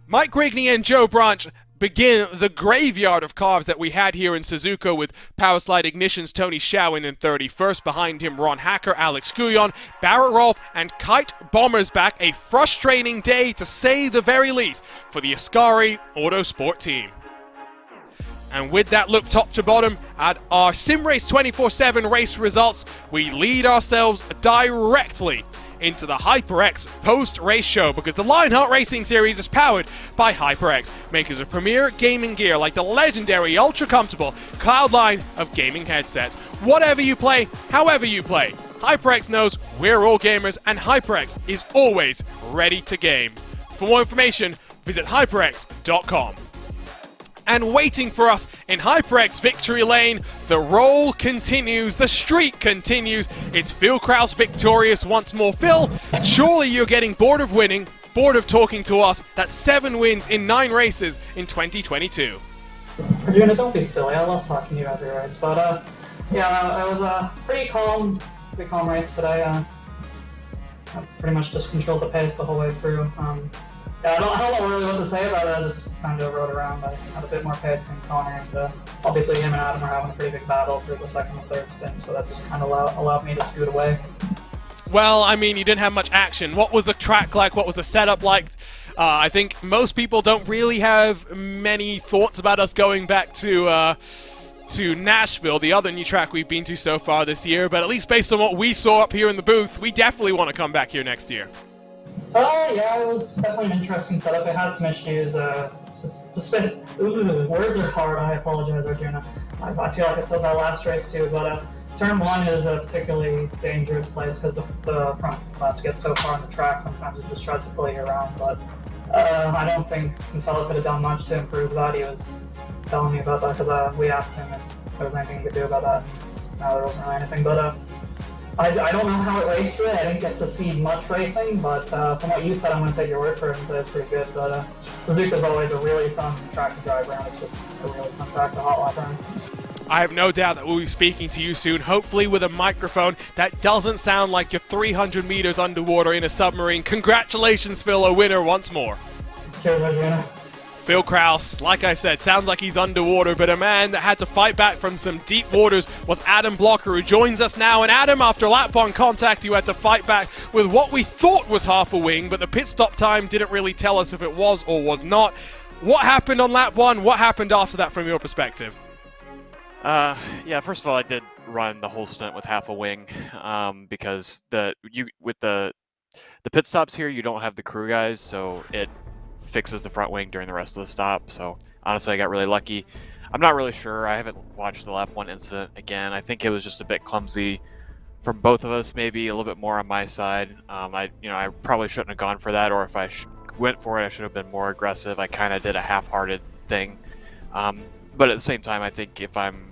Mike Grigney and Joe Branch begin the graveyard of cars that we had here in Suzuka, with Powerslide Ignition's Tony Schauin in 31st. Behind him, Ron Hacker, Alex Guyon, Barrett Rolfe, and Kite Bombers back. A frustrating day, to say the very least, for the Ascari Autosport team. And with that look top to bottom at our SimRace 24/7 race results, we lead ourselves directly into the HyperX post-race show, because the Lionheart Racing Series is powered by HyperX, makers of premier gaming gear like the legendary ultra-comfortable Cloud line of gaming headsets. Whatever you play, however you play, HyperX knows we're all gamers, and HyperX is always ready to game. For more information, visit hyperx.com. And waiting for us in HyperX Victory Lane, the roll continues, the streak continues. It's Phil Kraus victorious once more. Phil, surely you're getting bored of winning, bored of talking to us. That's 7 wins in 9 races in 2022. Arjuna, don't be silly. I love talking to you every race. But yeah, it was a pretty calm race today. I pretty much just controlled the pace the whole way through. Yeah, I don't know really what to say about it. I just kind of rode around. I had a bit more pace than Connor, and obviously him and Adam are having a pretty big battle through the second and third stint, so that just kind of allowed me to scoot away. Well, I mean, you didn't have much action. What was the track like? What was the setup like? I think most people don't really have many thoughts about us going back to Nashville, the other new track we've been to so far this year, but at least based on what we saw up here in the booth, we definitely want to come back here next year. Yeah, it was definitely an interesting setup. It had some issues. Words are hard. I apologize, Arjuna. I feel like I said that last race too, but turn 1 is a particularly dangerous place because the front left gets so far on the track. Sometimes it just tries to pull you around, but I don't think Kinsella could have done much to improve that. He was telling me about that because we asked him if there was anything he could do about that. No, there wasn't really anything, but I don't know how it raced really. I didn't get to see much racing, but from what you said, I'm going to take your word for it and say it's pretty good. But Suzuka's always a really fun track to drive around. It's just a really fun track to hot lap around. I have no doubt that we'll be speaking to you soon, hopefully with a microphone that doesn't sound like you're 300 meters underwater in a submarine. Congratulations, Phil, a winner once more. Cheers, Arjuna. Phil Kraus, like I said, sounds like he's underwater, but a man that had to fight back from some deep waters was Adam Blocker, who joins us now. And Adam, after lap 1 contact, you had to fight back with what we thought was half a wing, but the pit stop time didn't really tell us if it was or was not. What happened on lap 1? What happened after that from your perspective? Yeah, first of all, I did run the whole stunt with half a wing because with the pit stops here, you don't have the crew guys, so it fixes the front wing during the rest of the stop. So honestly, I got really lucky. I'm not really sure. I haven't watched the lap 1 incident again. I think it was just a bit clumsy from both of us, maybe a little bit more on my side. I probably shouldn't have gone for that, or if I went for it, I should have been more aggressive. I kind of did a half-hearted thing. But at the same time, I think if I'm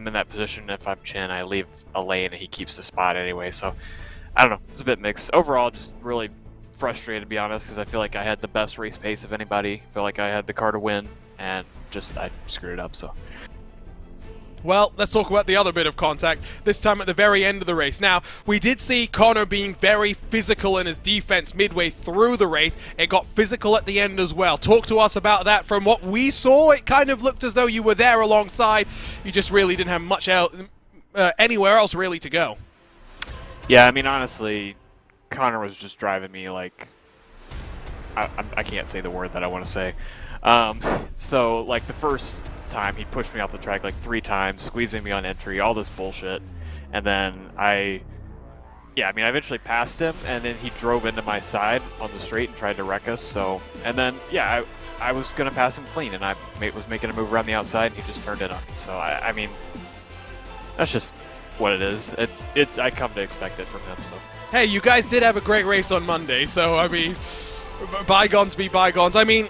in that position, if I'm Chin, I leave a lane and he keeps the spot anyway. So I don't know. It's a bit mixed. Overall, just really frustrated, to be honest, because I feel like I had the best race pace of anybody. I feel like I had the car to win, and I screwed it up. So. Well, let's talk about the other bit of contact, this time at the very end of the race. Now, we did see Connor being very physical in his defense midway through the race. It got physical at the end as well. Talk to us about that. From what we saw, it kind of looked as though you were there alongside. You just really didn't have much anywhere else really to go. Yeah, I mean, honestly, Connor was just driving me like, I can't say the word that I want to say. So, like, the first time he pushed me off the track like 3 times, squeezing me on entry, all this bullshit. And then I eventually passed him, and then he drove into my side on the straight and tried to wreck us. So, and then, yeah, I was going to pass him clean, and I was making a move around the outside, and he just turned in on me. So, I mean, that's just what it is. I come to expect it from him, so. Hey, you guys did have a great race on Monday, so, I mean, bygones be bygones. I mean,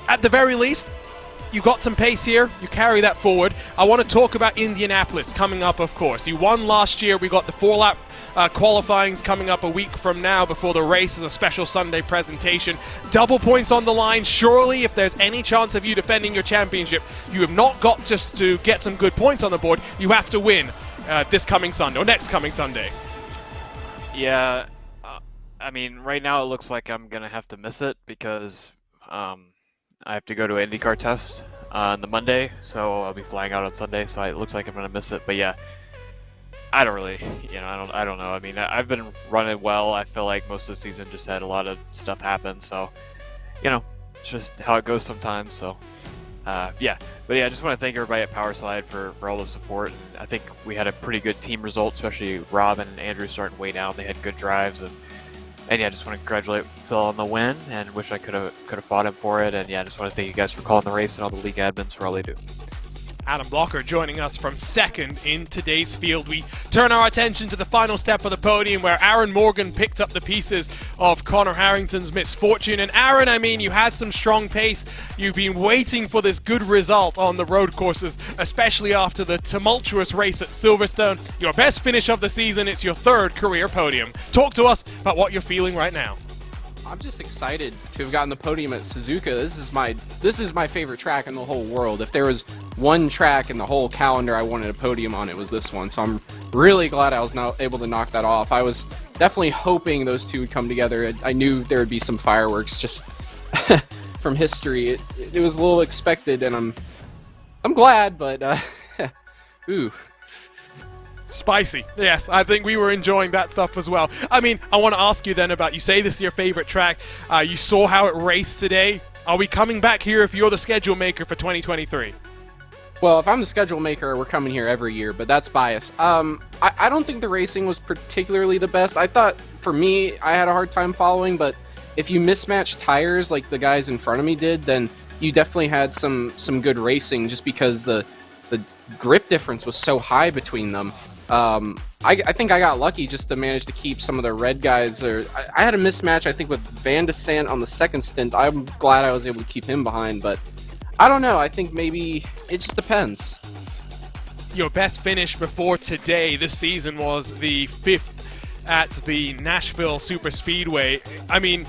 at the very least, you got some pace here. You carry that forward. I want to talk about Indianapolis coming up, of course. You won last year. We got the 4-lap qualifyings coming up a week from now before the race is a special Sunday presentation. Double points on the line. Surely, if there's any chance of you defending your championship, you have not got just to get some good points on the board. You have to win this coming Sunday, or next coming Sunday. Yeah, I mean, right now it looks like I'm going to have to miss it because I have to go to an IndyCar test on the Monday, so I'll be flying out on Sunday, so it looks like I'm going to miss it. But yeah, I don't really, I don't know. I mean, I've been running well. I feel like most of the season just had a lot of stuff happen, so, it's just how it goes sometimes, so. Yeah, but yeah, I just want to thank everybody at Powerslide for all the support. And I think we had a pretty good team result, especially Rob and Andrew starting way down. They had good drives, and yeah, I just want to congratulate Phil on the win, and wish I could have fought him for it. And yeah, I just want to thank you guys for calling the race and all the league admins for all they do. Adam Blocker joining us from second in today's field. We turn our attention to the final step of the podium where Aaron Morgan picked up the pieces of Connor Harrington's misfortune. And Aaron, I mean, you had some strong pace. You've been waiting for this good result on the road courses, especially after the tumultuous race at Silverstone. Your best finish of the season. It's your 3rd career podium. Talk to us about what you're feeling right now. I'm just excited to have gotten the podium at Suzuka. This is my favorite track in the whole world. If there was one track in the whole calendar I wanted a podium on, it was this one. So I'm really glad I was now able to knock that off. I was definitely hoping those two would come together. I knew there would be some fireworks just from history. It was a little expected, and I'm glad, but ooh. Spicy. Yes, I think we were enjoying that stuff as well. I mean, I want to ask you then about, you say this is your favorite track. You saw how it raced today. Are we coming back here if you're the schedule maker for 2023? Well, if I'm the schedule maker, we're coming here every year, but that's bias. I don't think the racing was particularly the best. I thought, for me, I had a hard time following, but if you mismatch tires like the guys in front of me did, then you definitely had some good racing just because the grip difference was so high between them. I think I got lucky just to manage to keep some of the red guys. I had a mismatch, I think, with Van de Sant on the second stint. I'm glad I was able to keep him behind, but I don't know. I think maybe it just depends. Your best finish before today this season was the 5th at the Nashville Super Speedway. I mean,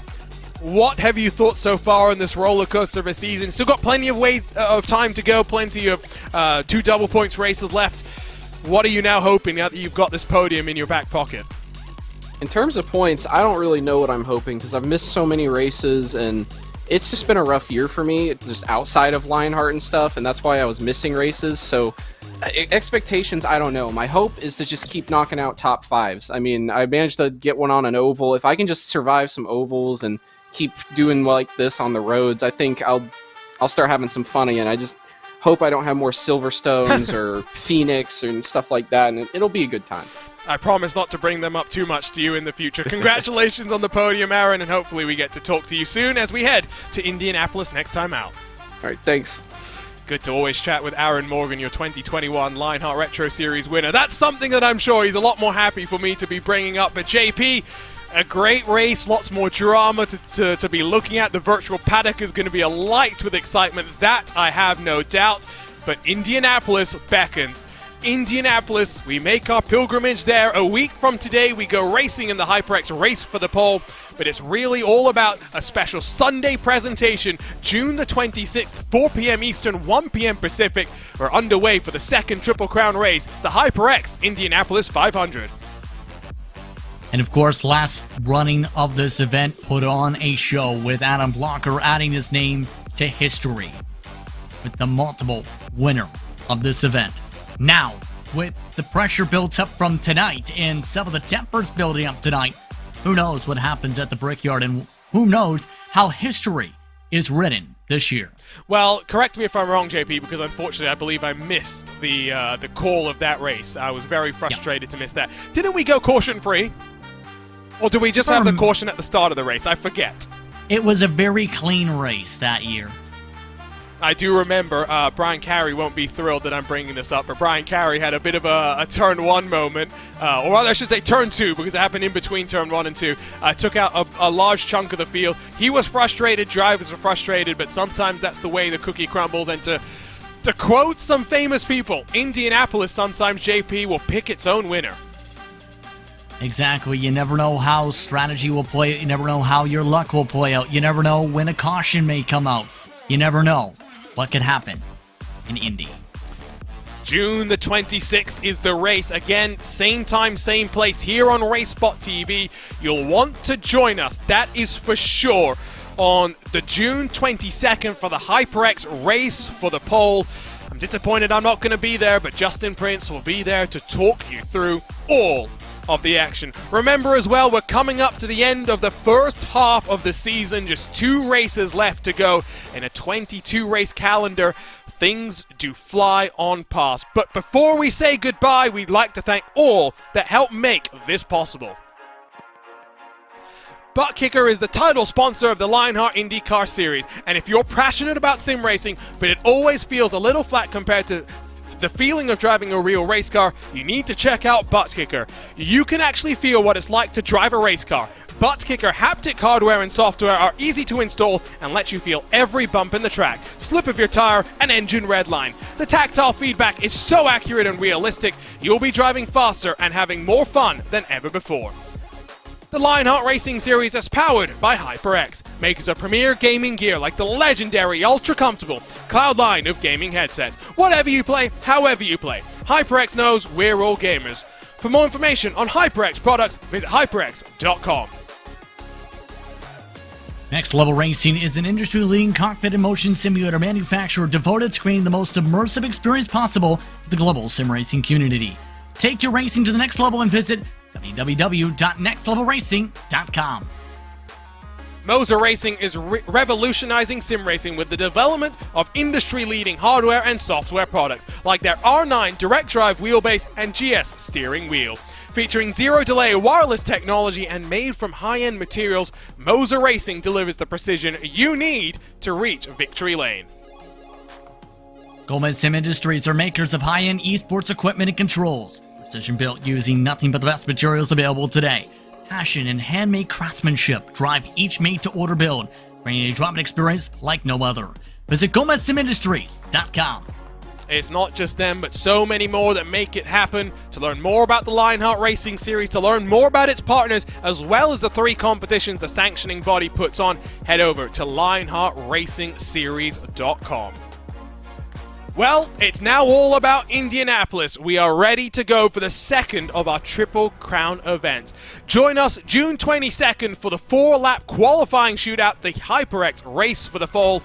what have you thought so far on this roller coaster of a season? Still got plenty of time to go, plenty of 2 double points races left. What are you now hoping now that you've got this podium in your back pocket? In terms of points, I don't really know what I'm hoping because I've missed so many races, and it's just been a rough year for me, just outside of Lionheart and stuff, and that's why I was missing races. So expectations, I don't know. My hope is to just keep knocking out top 5s. I mean, I managed to get one on an oval. If I can just survive some ovals and keep doing like this on the roads, I think I'll start having some fun again. I just hope I don't have more Silverstones or Phoenix and stuff like that, and it'll be a good time. I promise not to bring them up too much to you in the future. Congratulations on the podium, Aaron, and hopefully we get to talk to you soon as we head to Indianapolis next time out. All right, thanks. Good to always chat with Aaron Morgan, your 2021 Lionheart Retro Series winner. That's something that I'm sure he's a lot more happy for me to be bringing up. But JP, a great race, lots more drama to be looking at. The virtual paddock is going to be alight with excitement. That I have no doubt. But Indianapolis beckons. Indianapolis, we make our pilgrimage there. A week from today, we go racing in the HyperX Race for the Pole. But it's really all about a special Sunday presentation, June the 26th, 4 p.m. Eastern, 1 p.m. Pacific. We're underway for the second Triple Crown race, the HyperX Indianapolis 500. And of course, last running of this event put on a show with Adam Blocker adding his name to history with the multiple winner of this event. Now, with the pressure built up from tonight and some of the tempers building up tonight, who knows what happens at the Brickyard, and who knows how history is written this year. Well, correct me if I'm wrong, JP, because unfortunately I believe I missed the call of that race. I was very frustrated to miss that. Didn't we go caution-free? Or do we just have the caution at the start of the race? I forget. It was a very clean race that year. I do remember Brian Carey won't be thrilled that I'm bringing this up, but Brian Carey had a bit of a turn 1 moment, or rather I should say turn 2, because it happened in between turn 1 and 2. Took out a large chunk of the field. He was frustrated, drivers were frustrated, but sometimes that's the way the cookie crumbles. And to quote some famous people, Indianapolis sometimes, JP, will pick its own winner. Exactly. You never know how strategy will play out. You never know how your luck will play out. You never know when a caution may come out. You never know what could happen in Indy. June the 26th is the race. Again, same time, same place here on RaceSpotTV. You'll want to join us, that is for sure, on the June 22nd for the HyperX Race for the Pole. I'm disappointed I'm not going to be there, but Justin Prince will be there to talk you through all of the action. Remember as well, we're coming up to the end of the first half of the season. Just 2 races left to go in a 22-race calendar. Things do fly on past. But before we say goodbye, we'd like to thank all that helped make this possible. Butt Kicker is the title sponsor of the Lionheart IndyCar Series. And if you're passionate about sim racing, but it always feels a little flat compared to the feeling of driving a real race car, you need to check out Butt Kicker. You can actually feel what it's like to drive a race car. Butt Kicker haptic hardware and software are easy to install and let you feel every bump in the track, slip of your tire, and engine redline. The tactile feedback is so accurate and realistic, you'll be driving faster and having more fun than ever before. The Lionheart Racing Series is powered by HyperX, makers of premier gaming gear like the legendary ultra-comfortable Cloud line of gaming headsets. Whatever you play, however you play, HyperX knows we're all gamers. For more information on HyperX products, visit hyperx.com. Next Level Racing is an industry-leading cockpit and motion simulator manufacturer devoted to creating the most immersive experience possible for the global sim racing community. Take your racing to the next level and visit www.nextlevelracing.com. Moser Racing is revolutionizing sim racing with the development of industry-leading hardware and software products like their R9 direct drive wheelbase and GS steering wheel. Featuring zero-delay wireless technology and made from high-end materials, Moser Racing delivers the precision you need to reach victory lane. Gomez Sim Industries are makers of high-end esports equipment and controls. Precision built using nothing but the best materials available today. Passion and handmade craftsmanship drive each made-to-order build, bringing a drop-in experience like no other. Visit GomezSimIndustries.com. It's not just them, but so many more that make it happen. To learn more about the Lionheart Racing Series, to learn more about its partners, as well as the 3 competitions the sanctioning body puts on, head over to LionheartRacingSeries.com. Well, it's now all about Indianapolis. We are ready to go for the second of our Triple Crown events. Join us June 22nd for the 4-lap qualifying shootout, the HyperX Race for the Fall.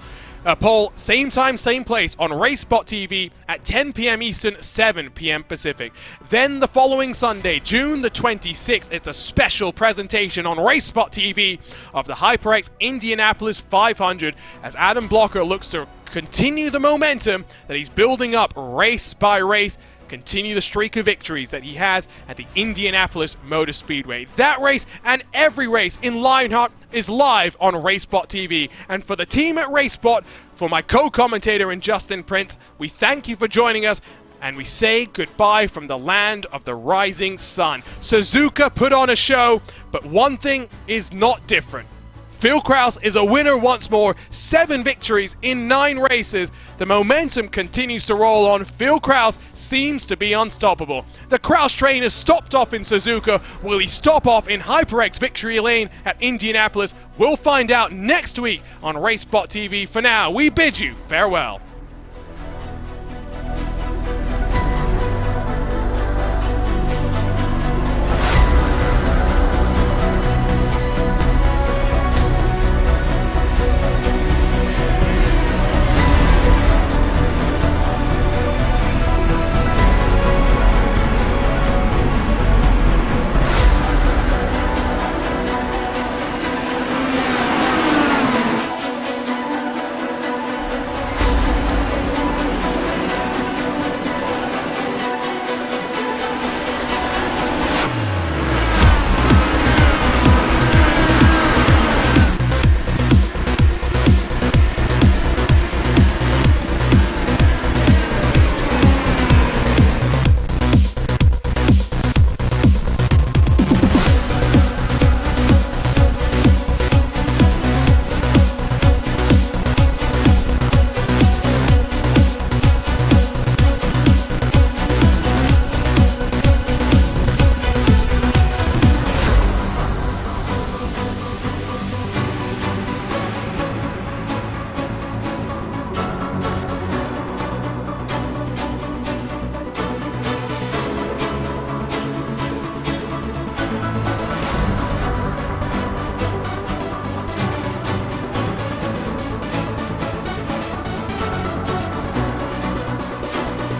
Poll, same time, same place on RaceSpotTV at 10 p.m. Eastern, 7 p.m. Pacific. Then the following Sunday, June the 26th, it's a special presentation on RaceSpotTV of the HyperX Indianapolis 500 as Adam Blocker looks to continue the momentum that he's building up race by race, continue the streak of victories that he has at the Indianapolis Motor Speedway. That race and every race in Lionheart is live on RaceSpotTV. And for the team at RaceSpot, for my co-commentator and Justin Prince, we thank you for joining us and we say goodbye from the land of the rising sun. Suzuka put on a show, but one thing is not different. Phil Kraus is a winner once more, 7 victories in 9 races. The momentum continues to roll on. Phil Kraus seems to be unstoppable. The Kraus train has stopped off in Suzuka. Will he stop off in HyperX victory lane at Indianapolis? We'll find out next week on RaceSpotTV. For now, we bid you farewell.